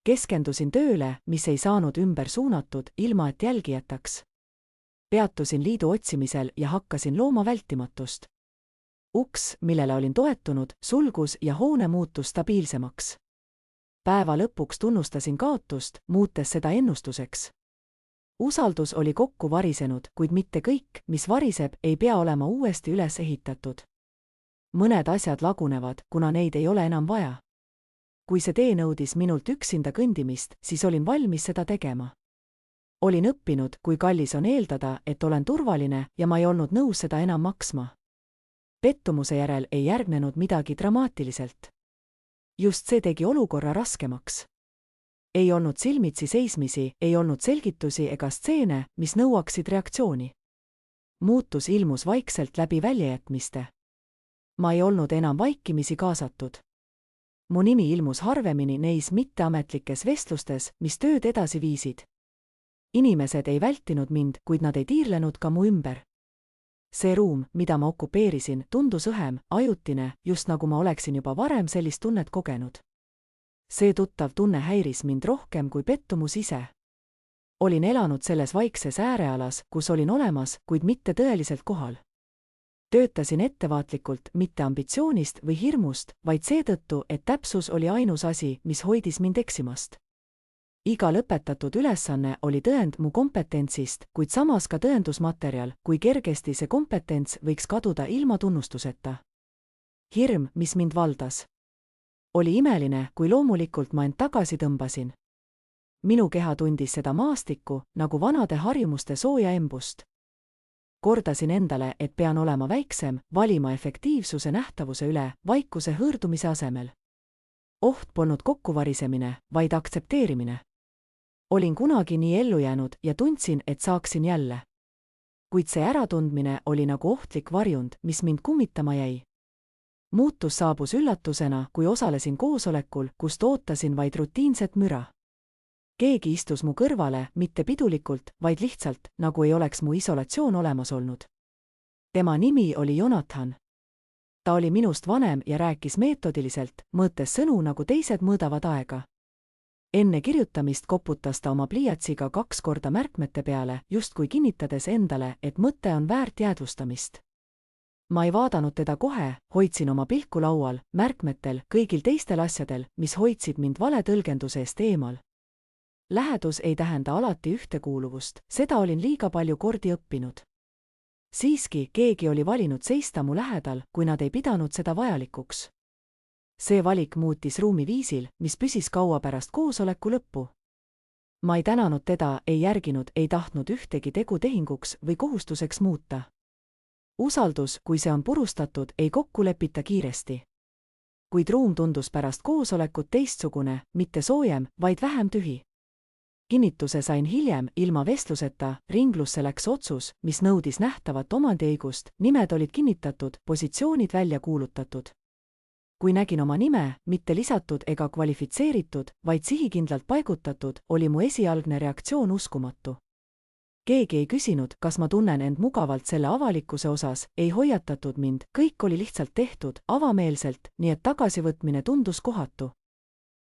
Keskendusin tööle, mis ei saanud ümber suunatud, ilma et jälgi jätaks. Peatusin liidu otsimisel ja hakkasin looma vältimatust. Uks, millele olin toetunud, sulgus ja hoone muutus stabiilsemaks. Päeva lõpuks tunnustasin kaotust, muutes seda ennustuseks. Usaldus oli kokku varisenud, kuid mitte kõik, mis variseb, ei pea olema uuesti üles ehitatud. Mõned asjad lagunevad, kuna neid ei ole enam vaja. Kui see tee nõudis minult üksinda kõndimist, siis olin valmis seda tegema. Olin õppinud, kui kallis on eeldada, et olen turvaline ja ma ei olnud nõus seda enam maksma. Pettumuse järel ei järgnenud midagi dramaatiliselt. Just see tegi olukorra raskemaks. Ei olnud silmitsi seismisi, ei olnud selgitusi ega stseene, mis nõuaksid reaktsiooni. Muutus ilmus vaikselt läbi väljajätmiste. Ma ei olnud enam vaikimisi kaasatud. Mu nimi ilmus harvemini neis mitteametlikes vestlustes, mis tööd edasi viisid. Inimesed ei vältinud mind, kuid nad ei tiirlenud ka mu ümber. See ruum, mida ma okupeerisin, tundus õhem, ajutine, just nagu ma oleksin juba varem sellist tunnet kogenud. See tuttav tunne häiris mind rohkem kui pettumus ise. Olin elanud selles vaikses äärealas, kus olin olemas, kuid mitte tõeliselt kohal. töötasin ettevaatlikult mitte ambitsioonist või hirmust, vaid seetõttu, et täpsus oli ainus asi, mis hoidis mind eksimast. Iga lõpetatud ülesanne oli tõend mu kompetentsist, kuid samas ka tõendusmaterjal, kui kergesti see kompetents võiks kaduda ilma tunnustuseta. Hirm, mis mind valdas. Oli imeline, kui loomulikult ma end tagasi tõmbasin. Minu keha tundis seda maastikku, nagu vanade harjumuste sooja embust. Kordasin endale, et pean olema väiksem, valima efektiivsuse nähtavuse üle, vaikuse hõõrdumise asemel. Oht polnud kokkuvarisemine, vaid aktsepteerimine. Olin kunagi nii ellu jäänud ja tundsin, et saaksin jälle. Kuid see äratundmine oli nagu ohtlik varjund, mis mind kummitama jäi. Muutus saabus üllatusena, kui osalesin koosolekul, kust ootasin vaid rutiinset müra. Keegi istus mu kõrvale, mitte pidulikult, vaid lihtsalt, nagu ei oleks mu isolatsioon olemas olnud. Tema nimi oli Jonathan. Ta oli minust vanem ja rääkis meetodiliselt, mõõtes sõnu nagu teised mõõdavad aega. Enne kirjutamist koputas ta oma pliiatsiga 2 korda märkmete peale, justkui kinnitades endale, et mõte on väärt jäädvustamist. Ma ei vaadanud teda kohe, hoidsin oma pilku laual, märkmetel, kõigil teistel asjadel, mis hoidsid mind vale tõlgenduse eest eemal. Lähedus ei tähenda alati ühtekuuluvust, seda olin liiga palju kordi õppinud. Siiski keegi oli valinud seista mu lähedal, kui nad ei pidanud seda vajalikuks. See valik muutis ruumi viisil, mis püsis kaua pärast koosoleku lõppu. Ma ei tänanud teda, ei järginud, ei tahtnud ühtegi tegu tehinguks või kohustuseks muuta. Usaldus, kui see on purustatud, ei kokku lepita kiiresti. Kuid ruum tundus pärast koosolekut teistsugune, mitte soojem, vaid vähem tühi. Kinnituse sain hiljem, ilma vestluseta, ringlusse läks otsus, mis nõudis nähtavat omandiõigust, nimed olid kinnitatud, positsioonid välja kuulutatud. Kui nägin oma nime, mitte lisatud ega kvalifitseeritud, vaid sihikindlalt paigutatud, oli mu esialgne reaktsioon uskumatu. Keegi ei küsinud, kas ma tunnen end mugavalt selle avalikkuse osas, ei hoiatatud mind, kõik oli lihtsalt tehtud, avameelselt, nii et tagasivõtmine tundus kohatu.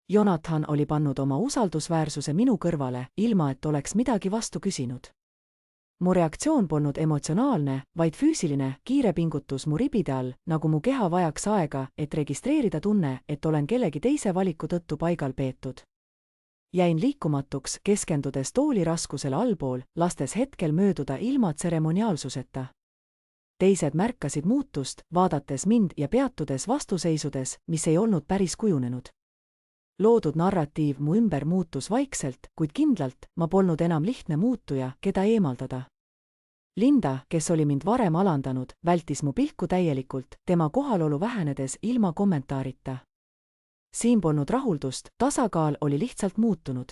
Jonathan oli pannud oma usaldusväärsuse minu kõrvale, ilma et oleks midagi vastu küsinud. Mu reaktsioon polnud emotsionaalne, vaid füüsiline, kiire pingutus mu ribide all, nagu mu keha vajaks aega, et registreerida tunne, et olen kellegi teise valiku tõttu paigal peetud. Jäin liikumatuks, keskendudes tooli raskusele allpool, lastes hetkel mööduda ilma tseremoniaalsuseta. Teised märkasid muutust, vaadates mind ja peatudes vastuseisudes, mis ei olnud päris kujunenud. Loodud narratiiv mu ümber muutus vaikselt, kuid kindlalt, ma polnud enam lihtne muutuja, keda eemaldada. Linda, kes oli mind varem alandanud, vältis mu pilku täielikult, tema kohalolu vähenedes ilma kommentaarita. Siin polnud rahuldust, tasakaal oli lihtsalt muutunud.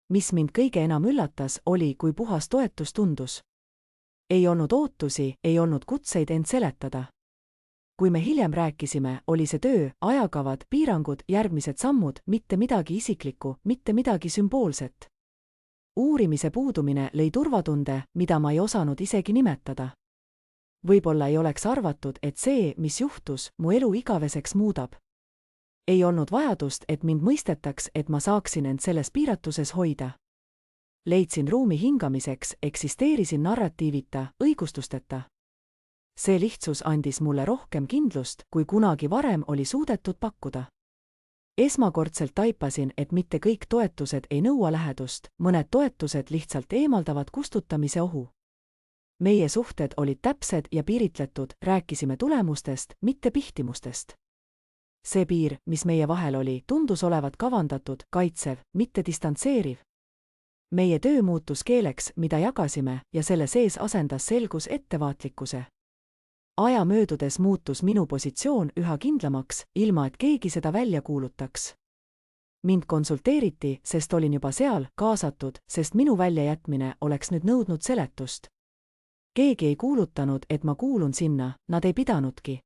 Mis mind kõige enam üllatas, oli, kui puhas toetus tundus. Ei olnud ootusi, ei olnud kutseid end seletada. Kui me hiljem rääkisime, oli see töö, ajakavad, piirangud, järgmised sammud, mitte midagi isiklikku, mitte midagi sümboolset. Uurimise puudumine lõi turvatunde, mida ma ei osanud isegi nimetada. Võib-olla ei oleks arvatud, et see, mis juhtus, mu elu igaveseks muudab. Ei olnud vajadust, et mind mõistetaks, et ma saaksin end selles piiratuses hoida. Leidsin ruumi hingamiseks, eksisteerisin narratiivita, õigustusteta. See lihtsus andis mulle rohkem kindlust, kui kunagi varem oli suudetud pakkuda. Esmakordselt taipasin, et mitte kõik toetused ei nõua lähedust, mõned toetused lihtsalt eemaldavad kustutamise ohu. Meie suhted olid täpsed ja piiritletud, rääkisime tulemustest, mitte pihtimustest. See piir, mis meie vahel oli, tundus olevat kavandatud, kaitsev, mitte distantseeriv. Meie töö muutus keeleks, mida jagasime, ja selle sees asendas selgus ettevaatlikkuse. Aja möödudes muutus minu positsioon üha kindlamaks, ilma et keegi seda välja kuulutaks. Mind konsulteeriti, sest olin juba seal, kaasatud, sest minu väljajätmine oleks nüüd nõudnud seletust. Keegi ei kuulutanud, et ma kuulun sinna, nad ei pidanudki.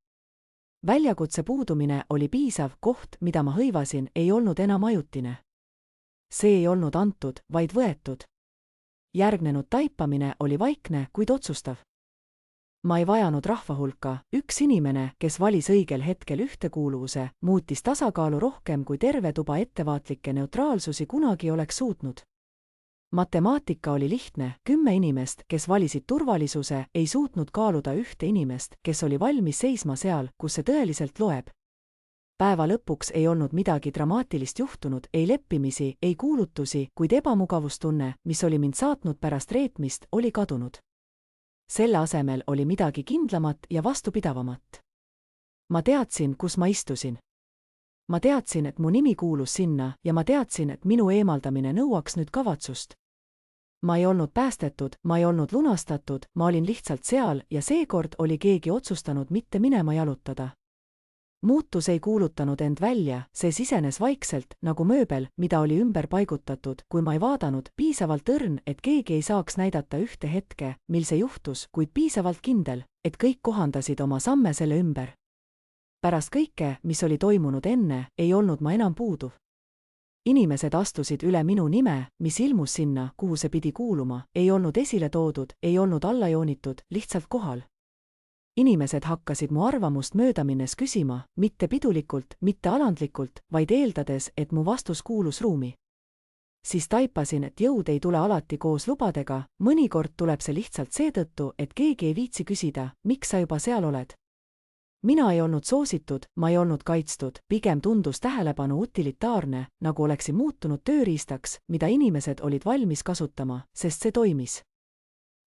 Väljakutse puudumine oli piisav, koht, mida ma hõivasin, ei olnud enam ajutine. See ei olnud antud, vaid võetud. Järgnenud taipamine oli vaikne, kuid otsustav. Ma ei vajanud rahva hulka, üks inimene, kes valis õigel hetkel ühtekuuluvuse, muutis tasakaalu rohkem kui terve tuba ettevaatlikke neutraalsusi kunagi oleks suutnud. Matemaatika oli lihtne, 10 inimest, kes valisid turvalisuse, ei suutnud kaaluda ühte inimest, kes oli valmis seisma seal, kus see tõeliselt loeb. Päeva lõpuks ei olnud midagi dramaatilist juhtunud, ei leppimisi, ei kuulutusi, kuid ebamugavustunne, mis oli mind saatnud pärast reetmist, oli kadunud. Selle asemel oli midagi kindlamat ja vastupidavamat. Ma teadsin, kus ma istusin. Ma teadsin, et mu nimi kuulus sinna ja ma teadsin, et minu eemaldamine nõuaks nüüd kavatsust. Ma ei olnud päästetud, ma ei olnud lunastatud, ma olin lihtsalt seal ja seekord oli keegi otsustanud mitte minema jalutada. Muutus ei kuulutanud end välja, see sisenes vaikselt, nagu mööbel, mida oli ümber paigutatud, kui ma ei vaadanud, piisavalt õrn, et keegi ei saaks näidata ühte hetke, mil see juhtus, kuid piisavalt kindel, et kõik kohandasid oma samme selle ümber. Pärast kõike, mis oli toimunud enne, ei olnud ma enam puuduv. Inimesed astusid üle minu nime, mis ilmus sinna, kuhu see pidi kuuluma, ei olnud esile toodud, ei olnud alla joonitud, lihtsalt kohal. Inimesed hakkasid mu arvamust mööda minnes küsima, mitte pidulikult, mitte alandlikult, vaid eeldades, et mu vastus kuulus ruumi. Siis taipasin, et jõud ei tule alati koos lubadega, mõnikord tuleb see lihtsalt seetõttu, et keegi ei viitsi küsida, miks sa juba seal oled. Mina ei olnud soositud, ma ei olnud kaitstud, pigem tundus tähelepanu utilitaarne, nagu oleksin muutunud tööriistaks, mida inimesed olid valmis kasutama, sest see toimis.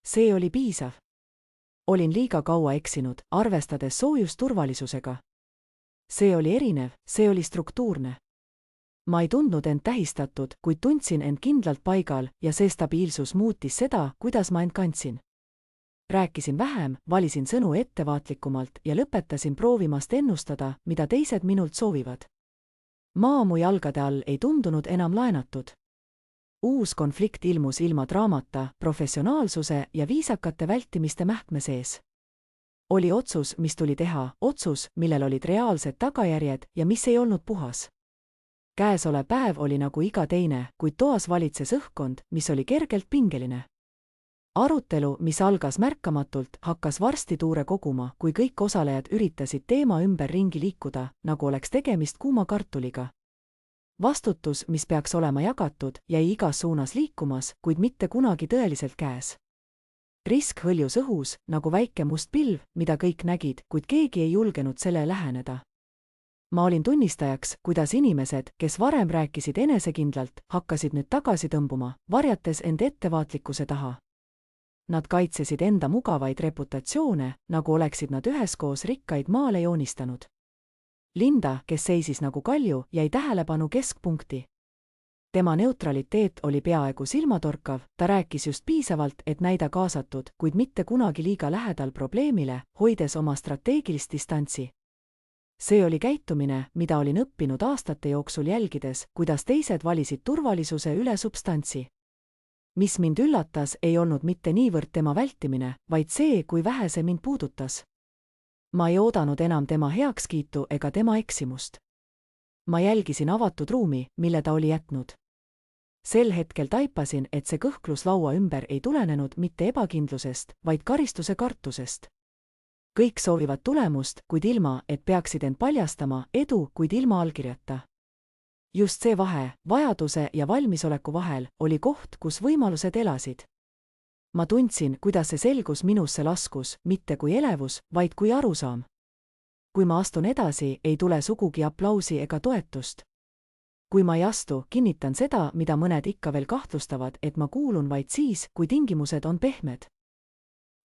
See oli piisav. Olin liiga kaua eksinud, arvestades soojust turvalisusega. See oli erinev, see oli struktuurne. Ma ei tundnud end tähistatud, kuid tundsin end kindlalt paigal ja see stabiilsus muutis seda, kuidas ma end kandsin. Rääkisin vähem, valisin sõnu ettevaatlikumalt ja lõpetasin proovimast ennustada, mida teised minult soovivad. Maa mu jalgade all ei tundunud enam laenatud. Uus konflikt ilmus ilma draamata, professionaalsuse ja viisakate vältimiste mähkme sees. Oli otsus, mis tuli teha, otsus, millel olid reaalsed tagajärjed ja mis ei olnud puhas. Käesolev päev oli nagu iga teine, kuid toas valitses õhkkond, mis oli kergelt pingeline. Arutelu, mis algas märkamatult, hakkas varsti tuure koguma, kui kõik osalejad üritasid teema ümber ringi liikuda, nagu oleks tegemist kuuma kartuliga. Vastutus, mis peaks olema jagatud, jäi igas suunas liikumas, kuid mitte kunagi tõeliselt käes. Risk hõljus õhus, nagu väike must pilv, mida kõik nägid, kuid keegi ei julgenud selle läheneda. Ma olin tunnistajaks, kuidas inimesed, kes varem rääkisid enesekindlalt, hakkasid nüüd tagasi tõmbuma, varjates end ettevaatlikkuse taha. Nad kaitsesid enda mugavaid reputatsioone, nagu oleksid nad üheskoos rikkaid maale joonistanud. Linda, kes seisis nagu kalju, jäi tähelepanu keskpunkti. Tema neutraliteet oli peaaegu silmatorkav, ta rääkis just piisavalt, et näida kaasatud, kuid mitte kunagi liiga lähedal probleemile, hoides oma strateegilist distantsi. See oli käitumine, mida olin õppinud aastate jooksul jälgides, kuidas teised valisid turvalisuse üle substantsi. Mis mind üllatas, ei olnud mitte niivõrd tema vältimine, vaid see, kui vähe see mind puudutas. Ma ei oodanud enam tema heakskiitu ega tema eksimust. Ma jälgisin avatud ruumi, mille ta oli jätnud. Sel hetkel taipasin, et see kõhklus laua ümber ei tulenenud mitte ebakindlusest, vaid karistuse kartusest. Kõik soovivad tulemust, kuid ilma, et peaksid end paljastama, edu, kuid ilma allkirjata. Just see vahe, vajaduse ja valmisoleku vahel, oli koht, kus võimalused elasid. Ma tundsin, kuidas see selgus minusse laskus, mitte kui elevus, vaid kui arusaam. Kui ma astun edasi, ei tule sugugi aplausi ega toetust. Kui ma ei astu, kinnitan seda, mida mõned ikka veel kahtlustavad, et ma kuulun vaid siis, kui tingimused on pehmed.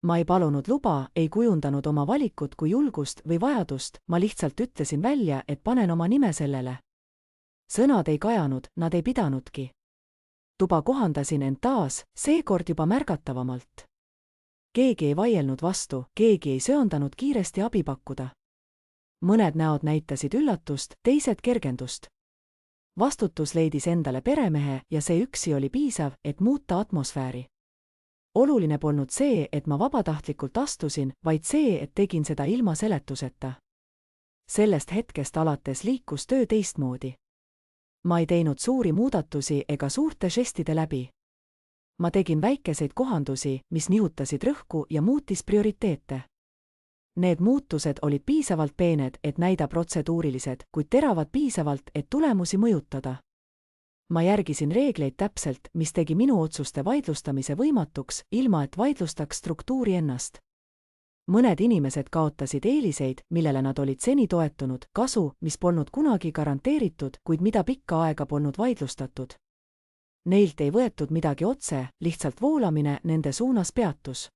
Ma ei palunud luba, ei kujundanud oma valikut kui julgust või vajadust, ma lihtsalt ütlesin välja, et panen oma nime sellele. Sõnad ei kajanud, nad ei pidanudki. Tuba kohandasin end taas, seekord juba märgatavamalt. Keegi ei vaielnud vastu, keegi ei söandanud kiiresti abi pakkuda. Mõned näod näitasid üllatust, teised kergendust. Vastutus leidis endale peremehe ja see üksi oli piisav, et muuta atmosfääri. Oluline polnud see, et ma vabatahtlikult astusin, vaid see, et tegin seda ilma seletuseta. Sellest hetkest alates liikus töö teistmoodi. Ma ei teinud suuri muudatusi ega suurte žestide läbi. Ma tegin väikeseid kohandusi, mis nihutasid rõhku ja muutis prioriteete. Need muutused olid piisavalt peened, et näida protseduurilised, kuid teravad piisavalt, et tulemusi mõjutada. Ma järgisin reegleid täpselt, mis tegi minu otsuste vaidlustamise võimatuks, ilma et vaidlustaks struktuuri ennast. Mõned inimesed kaotasid eeliseid, millele nad olid seni toetunud, kasu, mis polnud kunagi garanteeritud, kuid mida pikka aega polnud vaidlustatud. Neilt ei võetud midagi otse, lihtsalt voolamine nende suunas peatus.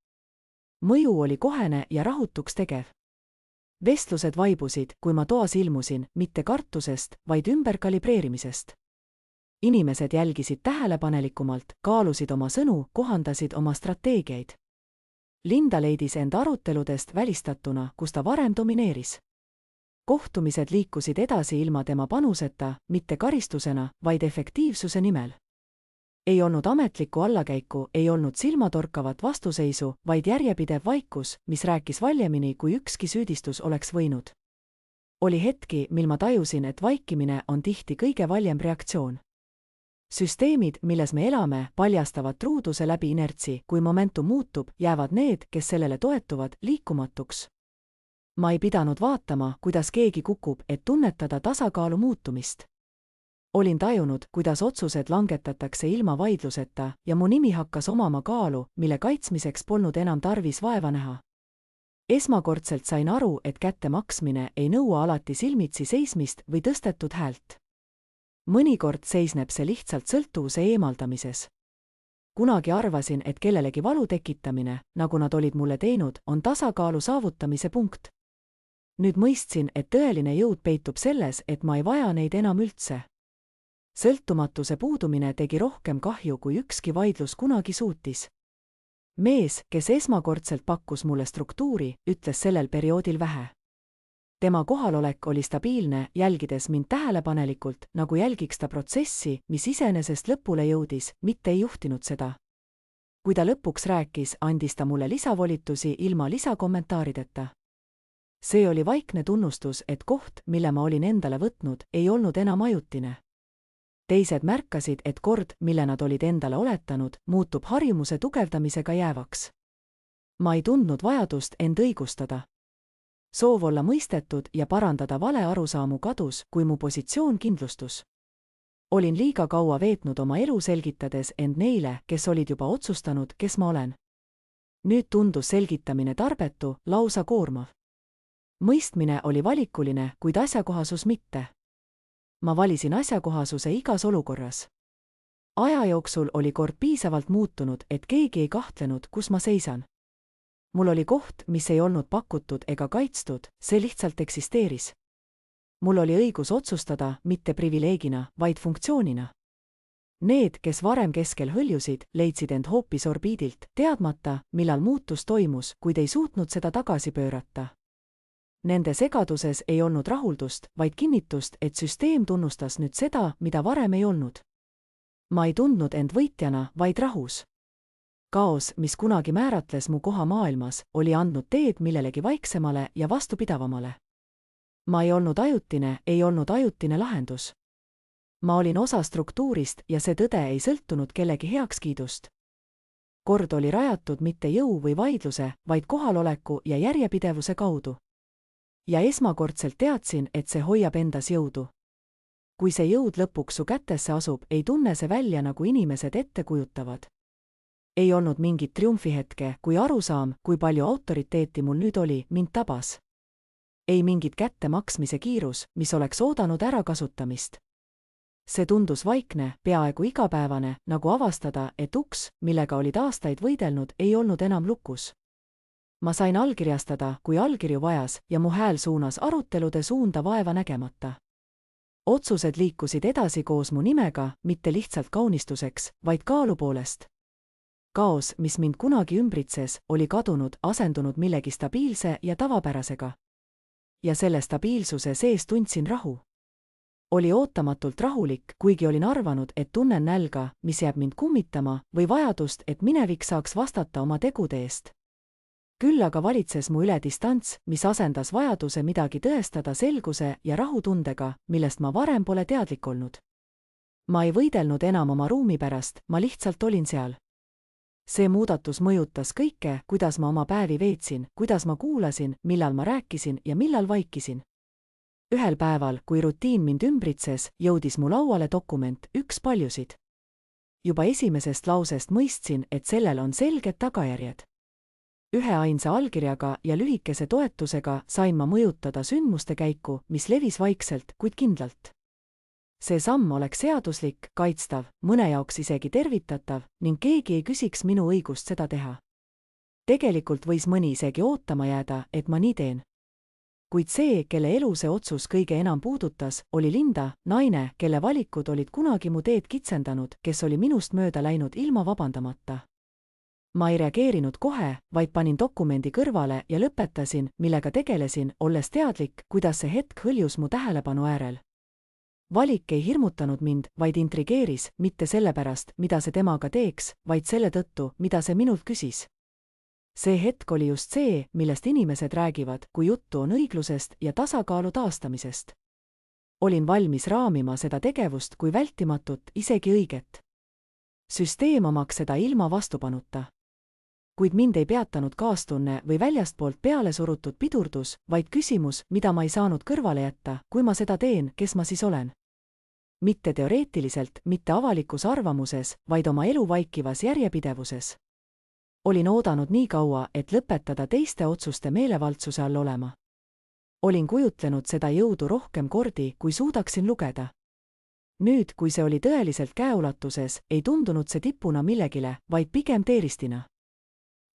Mõju oli kohene ja rahutuks tegev. Vestlused vaibusid, kui ma toas ilmusin, mitte kartusest, vaid ümberkalibreerimisest. Inimesed jälgisid tähelepanelikumalt, kaalusid oma sõnu, kohandasid oma strateegiaid. Linda leidis end aruteludest välistatuna, kus ta varem domineeris. Kohtumised liikusid edasi ilma tema panuseta, mitte karistusena, vaid efektiivsuse nimel. Ei olnud ametlikku allakäiku, ei olnud silmatorkavat vastuseisu, vaid järjepidev vaikus, mis rääkis valjemini, kui ükski süüdistus oleks võinud. Oli hetki, mil ma tajusin, et vaikimine on tihti kõige valjem reaktsioon. Süsteemid, milles me elame, paljastavad truuduse läbi inertsi, kui momentum muutub, jäävad need, kes sellele toetuvad, liikumatuks. Ma ei pidanud vaatama, kuidas keegi kukub, et tunnetada tasakaalu muutumist. Olin tajunud, kuidas otsused langetatakse ilma vaidluseta ja mu nimi hakkas omama kaalu, mille kaitsmiseks polnud enam tarvis vaeva näha. Esmakordselt sain aru, et kätte maksmine ei nõua alati silmitsi seismist või tõstetud häält. Mõnikord seisneb see lihtsalt sõltuvuse eemaldamises. Kunagi arvasin, et kellelegi valu tekitamine, nagu nad olid mulle teinud, on tasakaalu saavutamise punkt. Nüüd mõistsin, et tõeline jõud peitub selles, et ma ei vaja neid enam üldse. Sõltumatuse puudumine tegi rohkem kahju, kui ükski vaidlus kunagi suutis. Mees, kes esmakordselt pakkus mulle struktuuri, ütles sellel perioodil vähe. Tema kohalolek oli stabiilne, jälgides mind tähelepanelikult, nagu jälgiks ta protsessi, mis iseenesest lõpule jõudis, mitte ei juhtinud seda. Kui ta lõpuks rääkis, andis ta mulle lisavolitusi ilma lisakommentaarideta. See oli vaikne tunnustus, et koht, mille ma olin endale võtnud, ei olnud enam ajutine. Teised märkasid, et kord, mille nad olid endale oletanud, muutub harjumuse tugevdamisega jäävaks. Ma ei tundnud vajadust end õigustada. Soov olla mõistetud ja parandada vale arusaamu kadus, kui mu positsioon kindlustus. Olin liiga kaua veetnud oma elu selgitades end neile, kes olid juba otsustanud, kes ma olen. Nüüd tundus selgitamine tarbetu, lausa koormav. Mõistmine oli valikuline, kuid asjakohasus mitte. Ma valisin asjakohasuse igas olukorras. Aja jooksul oli kord piisavalt muutunud, et keegi ei kahtlenud, kus ma seisan. Mul oli koht, mis ei olnud pakutud ega kaitstud, see lihtsalt eksisteeris. Mul oli õigus otsustada mitte privileegina, vaid funktsioonina. Need, kes varem keskel hõljusid, leidsid end hoopis orbiidilt, teadmata, millal muutus toimus, kuid ei suutnud seda tagasi pöörata. Nende segaduses ei olnud rahuldust, vaid kinnitust, et süsteem tunnustas nüüd seda, mida varem ei olnud. Ma ei tundnud end võitjana, vaid rahus. Kaos, mis kunagi määratles mu koha maailmas, oli andnud teed millelegi vaiksemale ja vastupidavamale. Ma ei olnud ajutine lahendus. Ma olin osa struktuurist ja see tõde ei sõltunud kellegi heakskiidust. Kord oli rajatud mitte jõu või vaidluse, vaid kohaloleku ja järjepidevuse kaudu. Ja esmakordselt teadsin, et see hoiab endas jõudu. Kui see jõud lõpuks su kätesse asub, ei tunne see välja, nagu inimesed ette kujutavad. Ei olnud mingit triumfihetke, kui arusaam, kui palju autoriteeti mul nüüd oli, mind tabas. Ei mingit kätte maksmise kiirus, mis oleks oodanud ärakasutamist. See tundus vaikne, peaaegu igapäevane, nagu avastada, et uks, millega olid aastaid võidelnud, ei olnud enam lukus. Ma sain allkirjastada, kui allkirju vajas, ja mu hääl suunas arutelude suunda vaeva nägemata. Otsused liikusid edasi koos mu nimega, mitte lihtsalt kaunistuseks, vaid kaalu poolest. Kaos, mis mind kunagi ümbritses, oli kadunud, asendunud millegi stabiilse ja tavapärasega. Ja selle stabiilsuse sees tundsin rahu. Oli ootamatult rahulik, kuigi olin arvanud, et tunnen nälga, mis jääb mind kummitama, või vajadust, et minevik saaks vastata oma tegude eest. Küll aga valitses mu üle distants, mis asendas vajaduse midagi tõestada selguse ja rahutundega, millest ma varem pole teadlik olnud. Ma ei võidelnud enam oma ruumi pärast, ma lihtsalt olin seal. See muudatus mõjutas kõike, kuidas ma oma päevi veetsin, kuidas ma kuulasin, millal ma rääkisin ja millal vaikisin. Ühel päeval, kui rutiin mind ümbritses, jõudis mu lauale dokument, üks paljusid. Juba esimesest lausest mõistsin, et sellel on selged tagajärjed. Üheainsa allkirjaga ja lühikese toetusega sain ma mõjutada sündmuste käiku, mis levis vaikselt, kuid kindlalt. See samm oleks seaduslik, kaitstav, mõne jaoks isegi tervitatav ning keegi ei küsiks minu õigust seda teha. Tegelikult võis mõni isegi ootama jääda, et ma nii teen. Kuid see, kelle elu see otsus kõige enam puudutas, oli Linda, naine, kelle valikud olid kunagi mu teed kitsendanud, kes oli minust mööda läinud ilma vabandamata. Ma ei reageerinud kohe, vaid panin dokumendi kõrvale ja lõpetasin, millega tegelesin, olles teadlik, kuidas see hetk hõljus mu tähelepanu äärel. Valik ei hirmutanud mind, vaid intrigeeris, mitte sellepärast, mida see temaga teeks, vaid selle tõttu, mida see minult küsis. See hetk oli just see, millest inimesed räägivad, kui juttu on õiglusest ja tasakaalu taastamisest. Olin valmis raamima seda tegevust kui vältimatut, isegi õiget. Süsteem omaks seda ilma vastupanuta. Kuid mind ei peatanud kaastunne või väljastpoolt peale surutud pidurdus, vaid küsimus, mida ma ei saanud kõrvale jätta, kui ma seda teen, kes ma siis olen. Mitte teoreetiliselt, mitte avalikus arvamuses, vaid oma elu vaikivas järjepidevuses. Olin oodanud nii kaua, et lõpetada teiste otsuste meelevaldsuse all olema. Olin kujutlenud seda jõudu rohkem kordi, kui suudaksin lugeda. Nüüd, kui see oli tõeliselt käeulatuses, ei tundunud see tipuna millegile, vaid pigem teeristina.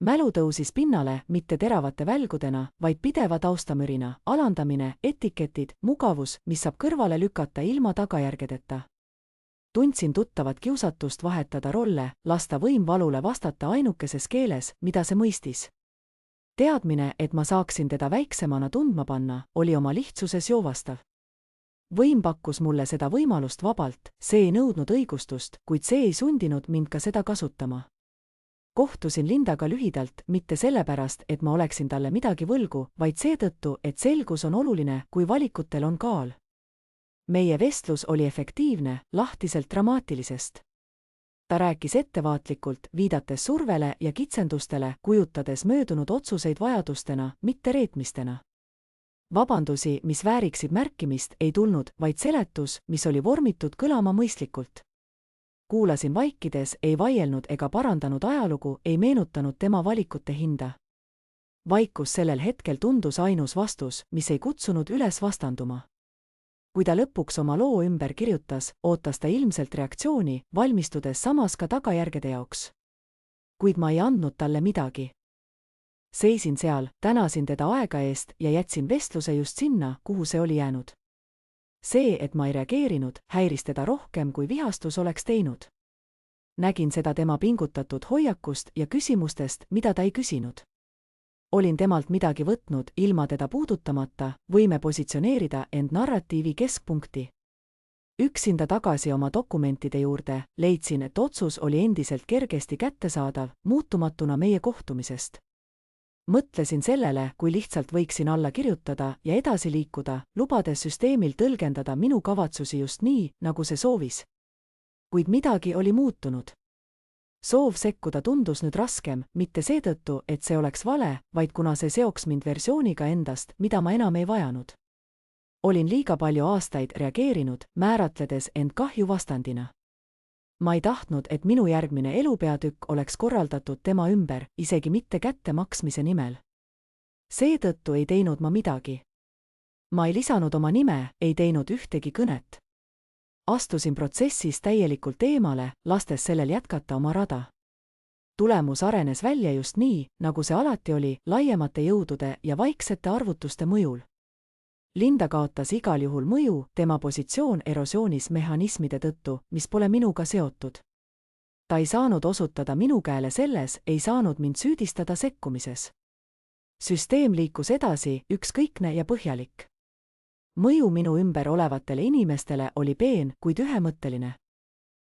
Mälu tõusis pinnale, mitte teravate välgudena, vaid pideva taustamürina, alandamine, etiketid, mugavus, mis saab kõrvale lükata ilma tagajärgedeta. Tundsin tuttavat kiusatust vahetada rolle, lasta võim valule vastata ainukeses keeles, mida see mõistis. Teadmine, et ma saaksin teda väiksemana tundma panna, oli oma lihtsuses joovastav. Võim pakkus mulle seda võimalust vabalt, see ei nõudnud õigustust, kuid see ei sundinud mind ka seda kasutama. Kohtusin Lindaga lühidalt, mitte sellepärast, et ma oleksin talle midagi võlgu, vaid seetõttu, et selgus on oluline, kui valikutel on kaal. Meie vestlus oli efektiivne, lahtiselt dramaatilisest. Ta rääkis ettevaatlikult, viidates survele ja kitsendustele, kujutades möödunud otsuseid vajadustena, mitte reetmistena. Vabandusi, mis vääriksid märkimist, ei tulnud, vaid seletus, mis oli vormitud kõlama mõistlikult. Kuulasin vaikides, ei vaielnud ega parandanud ajalugu, ei meenutanud tema valikute hinda. Vaikus sellel hetkel tundus ainus vastus, mis ei kutsunud üles vastanduma. Kui ta lõpuks oma loo ümber kirjutas, ootas ta ilmselt reaktsiooni, valmistudes samas ka tagajärgede jaoks. Kuid ma ei andnud talle midagi. Seisin seal, tänasin teda aega eest ja jätsin vestluse just sinna, kuhu see oli jäänud. See, et ma ei reageerinud, häiris teda rohkem, kui vihastus oleks teinud. Nägin seda tema pingutatud hoiakust ja küsimustest, mida ta ei küsinud. Olin temalt midagi võtnud, ilma teda puudutamata, võime positsioneerida end narratiivi keskpunkti. Üksinda tagasi oma dokumentide juurde, leidsin, et otsus oli endiselt kergesti kättesaadav, muutumatuna meie kohtumisest. Mõtlesin sellele, kui lihtsalt võiksin alla kirjutada ja edasi liikuda, lubades süsteemil tõlgendada minu kavatsusi just nii, nagu see soovis. Kuid midagi oli muutunud. Soov sekkuda tundus nüüd raskem, mitte seetõttu, et see oleks vale, vaid kuna see seoks mind versiooniga endast, mida ma enam ei vajanud. Olin liiga palju aastaid reageerinud, määratledes end kahju vastandina. Ma ei tahtnud, et minu järgmine elupeatükk oleks korraldatud tema ümber, isegi mitte kätte maksmise nimel. Seetõttu ei teinud ma midagi. Ma ei lisanud oma nime, ei teinud ühtegi kõnet. Astusin protsessis täielikult eemale, lastes sellel jätkata oma rada. Tulemus arenes välja just nii, nagu see alati oli, laiemate jõudude ja vaiksete arvutuste mõjul. Linda kaotas igal juhul mõju, tema positsioon erosioonis mehhanismide tõttu, mis pole minuga seotud. Ta ei saanud osutada minu käele selles, ei saanud mind süüdistada sekkumises. Süsteem liikus edasi, ükskõikne ja põhjalik. Mõju minu ümber olevatele inimestele oli peen, kuid ühemõtteline.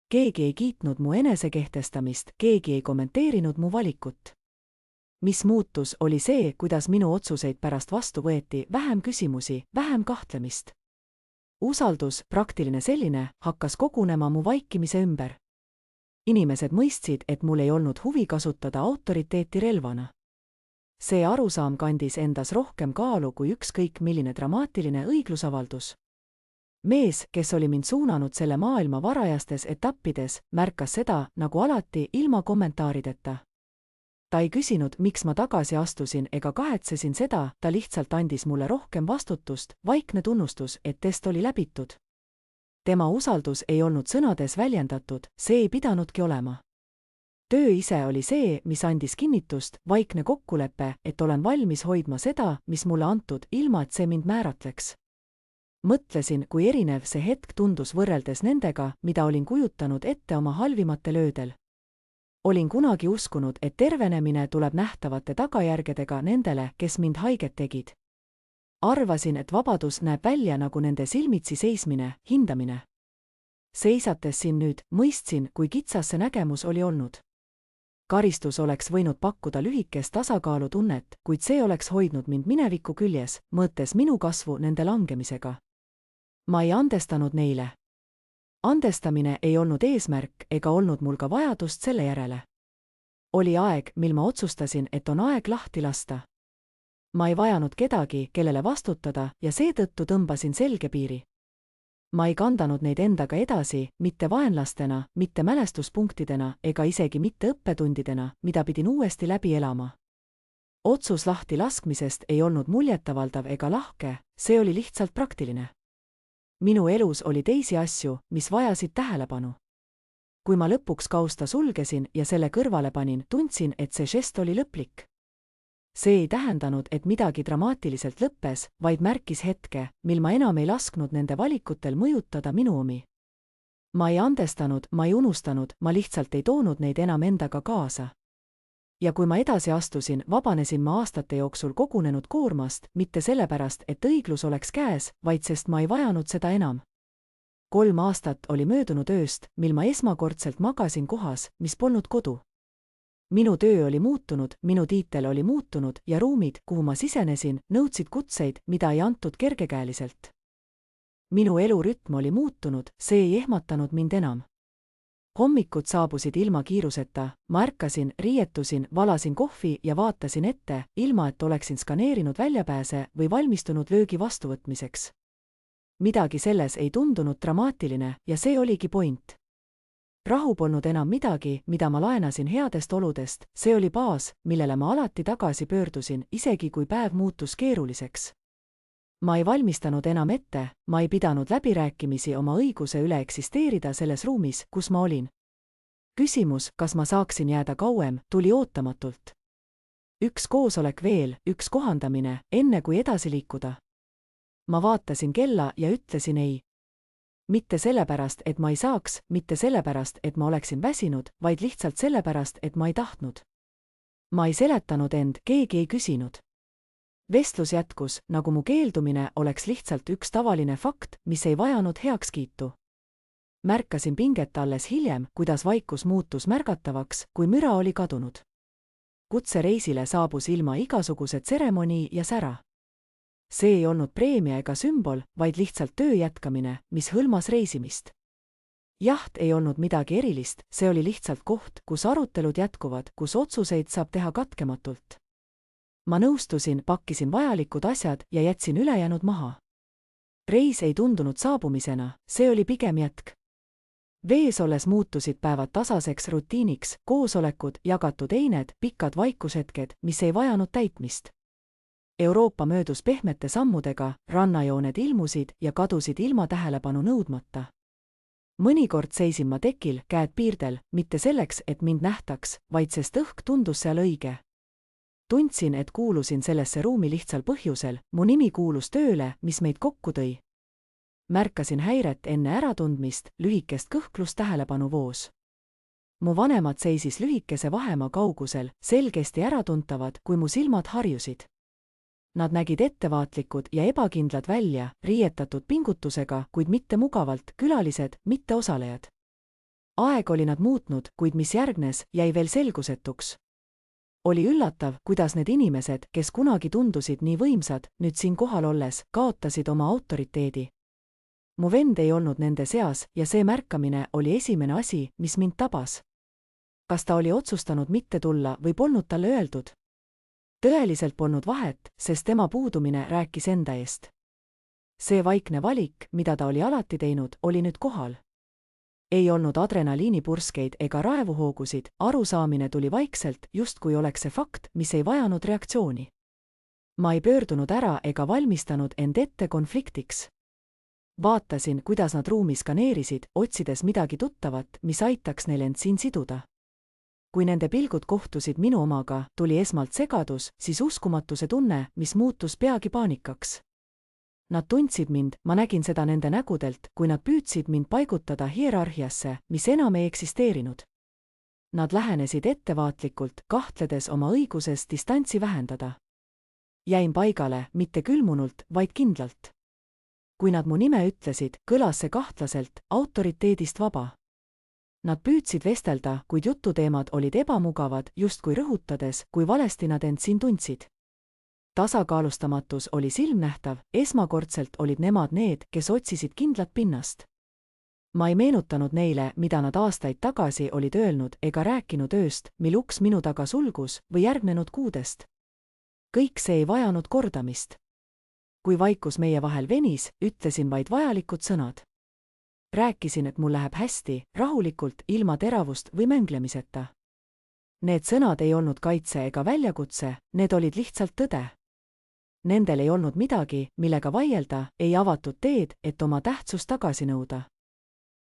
Keegi ei kiitnud mu enesekehtestamist, keegi ei kommenteerinud mu valikut. Mis muutus, oli see, kuidas minu otsuseid pärast vastu võeti, vähem küsimusi, vähem kahtlemist. Usaldus, praktiline selline, hakkas kogunema mu vaikimise ümber. Inimesed mõistsid, et mul ei olnud huvi kasutada autoriteeti relvana. See arusaam kandis endas rohkem kaalu kui ükskõik milline dramaatiline õiglusavaldus. Mees, kes oli mind suunanud selle maailma varajastes etappides, märkas seda, nagu alati, ilma kommentaarideta. Ta ei küsinud, miks ma tagasi astusin ega kahetsesin seda, ta lihtsalt andis mulle rohkem vastutust, vaikne tunnustus, et test oli läbitud. Tema usaldus ei olnud sõnades väljendatud, see ei pidanudki olema. Töö ise oli see, mis andis kinnitust, vaikne kokkulepe, et olen valmis hoidma seda, mis mulle antud, ilma et see mind määratleks. Mõtlesin, kui erinev see hetk tundus võrreldes nendega, mida olin kujutanud ette oma halvimatel öödel. Olin kunagi uskunud, et tervenemine tuleb nähtavate tagajärgedega nendele, kes mind haiget tegid. Arvasin, et vabadus näeb välja nagu nende silmitsi seismine, hindamine. Seisates siin nüüd, mõistsin, kui kitsas see nägemus oli olnud. Karistus oleks võinud pakkuda lühikest tasakaalutunnet, kuid see oleks hoidnud mind mineviku küljes, mõõtes minu kasvu nende langemisega. Ma ei andestanud neile. Andestamine ei olnud eesmärk ega olnud mul ka vajadust selle järele. Oli aeg, mil ma otsustasin, et on aeg lahti lasta. Ma ei vajanud kedagi, kellele vastutada ja seetõttu tõmbasin selge piiri. Ma ei kandanud neid endaga edasi, mitte vaenlastena, mitte mälestuspunktidena ega isegi mitte õppetundidena, mida pidin uuesti läbi elama. Otsus lahti laskmisest ei olnud muljetavaldav ega lahke, see oli lihtsalt praktiline. Minu elus oli teisi asju, mis vajasid tähelepanu. Kui ma lõpuks kausta sulgesin ja selle kõrvale panin, tundsin, et see žest oli lõplik. See ei tähendanud, et midagi dramaatiliselt lõppes, vaid märkis hetke, mil ma enam ei lasknud nende valikutel mõjutada minu omi. Ma ei andestanud, ma ei unustanud, ma lihtsalt ei toonud neid enam endaga kaasa. Ja kui ma edasi astusin, vabanesin ma aastate jooksul kogunenud koormast, mitte sellepärast, et õiglus oleks käes, vaid sest ma ei vajanud seda enam. 3 aastat oli möödunud ööst, mil ma esmakordselt magasin kohas, mis polnud kodu. Minu töö oli muutunud, minu tiitel oli muutunud ja ruumid, kuhu ma sisenesin, nõudsid kutseid, mida ei antud kergekäeliselt. Minu elurütm oli muutunud, see ei ehmatanud mind enam. Hommikud saabusid ilma kiiruseta, ma ärkasin, riietusin, valasin kohvi ja vaatasin ette, ilma et oleksin skaneerinud väljapääse või valmistunud löögi vastuvõtmiseks. Midagi selles ei tundunud dramaatiline ja see oligi point. Rahu polnud enam midagi, mida ma laenasin headest oludest, see oli baas, millele ma alati tagasi pöördusin, isegi kui päev muutus keeruliseks. Ma ei valmistanud enam ette, ma ei pidanud läbirääkimisi oma õiguse üle eksisteerida selles ruumis, kus ma olin. Küsimus, kas ma saaksin jääda kauem, tuli ootamatult. Üks koosolek veel, üks kohandamine, enne kui edasi liikuda. Ma vaatasin kella ja ütlesin ei. Mitte sellepärast, et ma ei saaks, mitte sellepärast, et ma oleksin väsinud, vaid lihtsalt sellepärast, et ma ei tahtnud. Ma ei seletanud end, keegi ei küsinud. Vestlus jätkus, nagu mu keeldumine oleks lihtsalt üks tavaline fakt, mis ei vajanud heakskiitu. Märkasin pinget alles hiljem, kuidas vaikus muutus märgatavaks, kui müra oli kadunud. Kutsereisile saabus ilma igasuguse tseremonii ja sära. See ei olnud preemia ega sümbol, vaid lihtsalt töö jätkamine, mis hõlmas reisimist. Jaht ei olnud midagi erilist, see oli lihtsalt koht, kus arutelud jätkuvad, kus otsuseid saab teha katkematult. Ma nõustusin, pakkisin vajalikud asjad ja jätsin ülejäänud maha. Reis ei tundunud saabumisena, see oli pigem jätk. Vees olles muutusid päevad tasaseks rutiiniks, koosolekud, jagatud eined, pikad vaikushetked, mis ei vajanud täitmist. Euroopa möödus pehmete sammudega, rannajooned ilmusid ja kadusid ilma tähelepanu nõudmata. Mõnikord seisin ma tekil, käed piirdel, mitte selleks, et mind nähtaks, vaid sest õhk tundus seal õige. Tundsin, et kuulusin sellesse ruumi lihtsal põhjusel, mu nimi kuulus tööle, mis meid kokku tõi. Märkasin häiret enne äratundmist, lühikest kõhklust tähelepanu voos. Mu vanemad seisis lühikese vahemaa kaugusel, selgesti äratuntavad, kui mu silmad harjusid. Nad nägid ettevaatlikud ja ebakindlad välja, riietatud pingutusega, kuid mitte mugavalt, külalised, mitte osalejad. Aeg oli nad muutnud, kuid mis järgnes, jäi veel selgusetuks. Oli üllatav, kuidas need inimesed, kes kunagi tundusid nii võimsad, nüüd siin kohal olles, kaotasid oma autoriteedi. Mu vend ei olnud nende seas ja see märkamine oli esimene asi, mis mind tabas. Kas ta oli otsustanud mitte tulla või polnud talle öeldud? tõeliselt polnud vahet, sest tema puudumine rääkis enda eest. See vaikne valik, mida ta oli alati teinud, oli nüüd kohal. Ei olnud adrenaliinipurskeid ega raevuhoogusid, arusaamine tuli vaikselt, justkui oleks see fakt, mis ei vajanud reaktsiooni. Ma ei pöördunud ära ega valmistanud end ette konfliktiks. Vaatasin, kuidas nad ruumi skaneerisid, otsides midagi tuttavat, mis aitaks neil end siin siduda. Kui nende pilgud kohtusid minu omaga, tuli esmalt segadus, siis uskumatuse tunne, mis muutus peagi paanikaks. Nad tundsid mind, ma nägin seda nende nägudelt, kui nad püüdsid mind paigutada hierarhiasse, mis enam ei eksisteerinud. Nad lähenesid ettevaatlikult, kahtledes oma õiguses distantsi vähendada. Jäin paigale, mitte külmunult, vaid kindlalt. Kui nad mu nime ütlesid, kõlas see kahtlaselt, autoriteedist vaba. Nad püüdsid vestelda, kuid jututeemad olid ebamugavad, justkui rõhutades, kui valesti nad end siin tundsid. Tasakaalustamatus oli silmnähtav, esmakordselt olid nemad need, kes otsisid kindlat pinnast. Ma ei meenutanud neile, mida nad aastaid tagasi olid öelnud ega rääkinud ööst, mil uks minu taga sulgus, või järgnenud kuudest. Kõik see ei vajanud kordamist. Kui vaikus meie vahel venis, ütlesin vaid vajalikud sõnad. Rääkisin, et mul läheb hästi, rahulikult, ilma teravust või mänglemiseta. Need sõnad ei olnud kaitse ega väljakutse, need olid lihtsalt tõde. Nendel ei olnud midagi, millega vaielda, ei avatud teed, et oma tähtsust tagasi nõuda.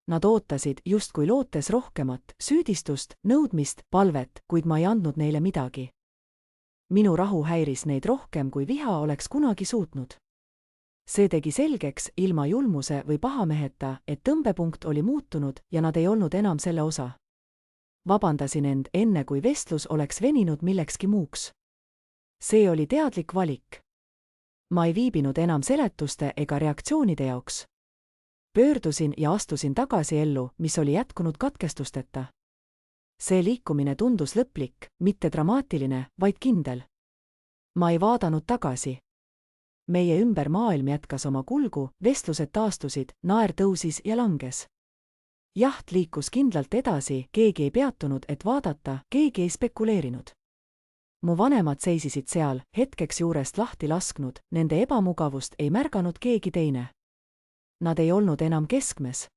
Nad ootasid, justkui lootes rohkemat, süüdistust, nõudmist, palvet, kuid ma ei andnud neile midagi. Minu rahu häiris neid rohkem, kui viha oleks kunagi suutnud. See tegi selgeks, ilma julmuse või pahameheta, et tõmbepunkt oli muutunud ja nad ei olnud enam selle osa. Vabandasin end enne, kui vestlus oleks veninud millekski muuks. See oli teadlik valik. Ma ei viibinud enam seletuste ega reaktsioonide jaoks. Pöördusin ja astusin tagasi ellu, mis oli jätkunud katkestusteta. See liikumine tundus lõplik, mitte dramaatiline, vaid kindel. Ma ei vaadanud tagasi. Meie ümber maailm jätkas oma kulgu, vestlused taastusid, naer tõusis ja langes. Jaht liikus kindlalt edasi, keegi ei peatunud, et vaadata, keegi ei spekuleerinud. Mu vanemad seisisid seal, hetkeks juurest lahti lasknud, nende ebamugavust ei märganud keegi teine. Nad ei olnud enam keskmes.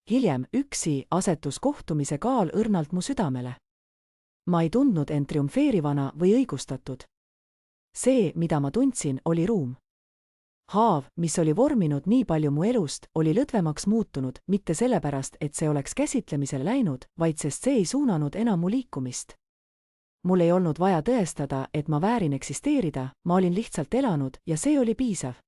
Hiljem, üksi, asetus kohtumise kaal õrnalt mu südamele. Ma ei tundnud end triumfeerivana või õigustatud. See, mida ma tundsin, oli ruum. Haav, mis oli vorminud nii palju mu elust, oli lõdvemaks muutunud, mitte sellepärast, et see oleks käsitlemisele läinud, vaid sest see ei suunanud enam mu liikumist. Mul ei olnud vaja tõestada, et ma väärin eksisteerida, ma olin lihtsalt elanud ja see oli piisav.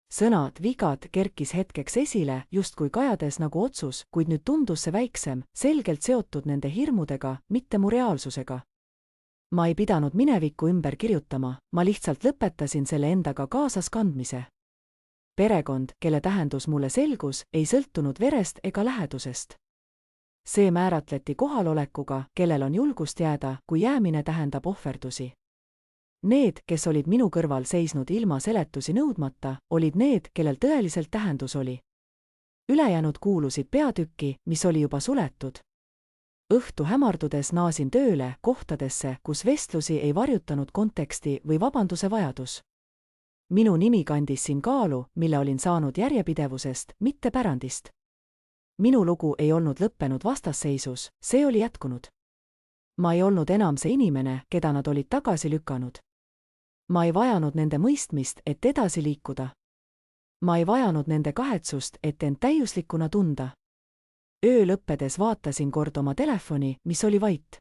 Sõnad, vigad kerkis hetkeks esile, justkui kajades nagu otsus, kuid nüüd tundus see väiksem, selgelt seotud nende hirmudega, mitte mu reaalsusega. Ma ei pidanud minevikku ümber kirjutama, ma lihtsalt lõpetasin selle endaga kaasas kandmise. Perekond, kelle tähendus mulle selgus, ei sõltunud verest ega lähedusest. See määratleti kohalolekuga, kellel on julgust jääda, kui jäämine tähendab ohverdusi. Need, kes olid minu kõrval seisnud ilma seletusi nõudmata, olid need, kellel tõeliselt tähendus oli. Ülejäänud kuulusid peatükki, mis oli juba suletud. Õhtu hämardudes naasin tööle, kohtadesse, kus vestlusi ei varjutanud konteksti või vabanduse vajadus. Minu nimi kandis siin kaalu, mille olin saanud järjepidevusest, mitte pärandist. Minu lugu ei olnud lõppenud vastasseisus, see oli jätkunud. Ma ei olnud enam see inimene, keda nad olid tagasi lükanud. Ma ei vajanud nende mõistmist, et edasi liikuda. Ma ei vajanud nende kahetsust, et end täiuslikuna tunda. Öö lõppedes vaatasin kord oma telefoni, mis oli vait.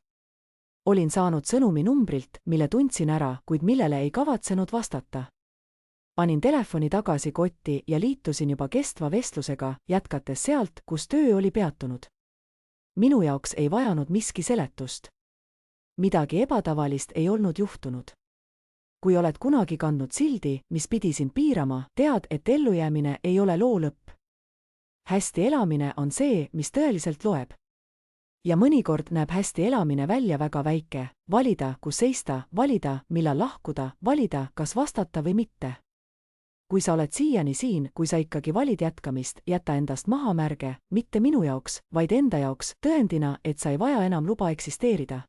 Olin saanud sõnumi numbrilt, mille tundsin ära, kuid millele ei kavatsenud vastata. Panin telefoni tagasi kotti ja liitusin juba kestva vestlusega, jätkates sealt, kus töö oli peatunud. Minu jaoks ei vajanud miski seletust. Midagi ebatavalist ei olnud juhtunud. Kui oled kunagi kandnud sildi, mis pidi sind piirama, tead, et ellujäämine ei ole loo lõpp. Hästi elamine on see, mis tõeliselt loeb. Ja mõnikord näeb hästi elamine välja väga väike, valida, kus seista, valida, millal lahkuda, valida, kas vastata või mitte. Kui sa oled siiani siin, kui sa ikkagi valid jätkamist, jäta endast maha märge, mitte minu jaoks, vaid enda jaoks, tõendina, et sa ei vaja enam luba eksisteerida.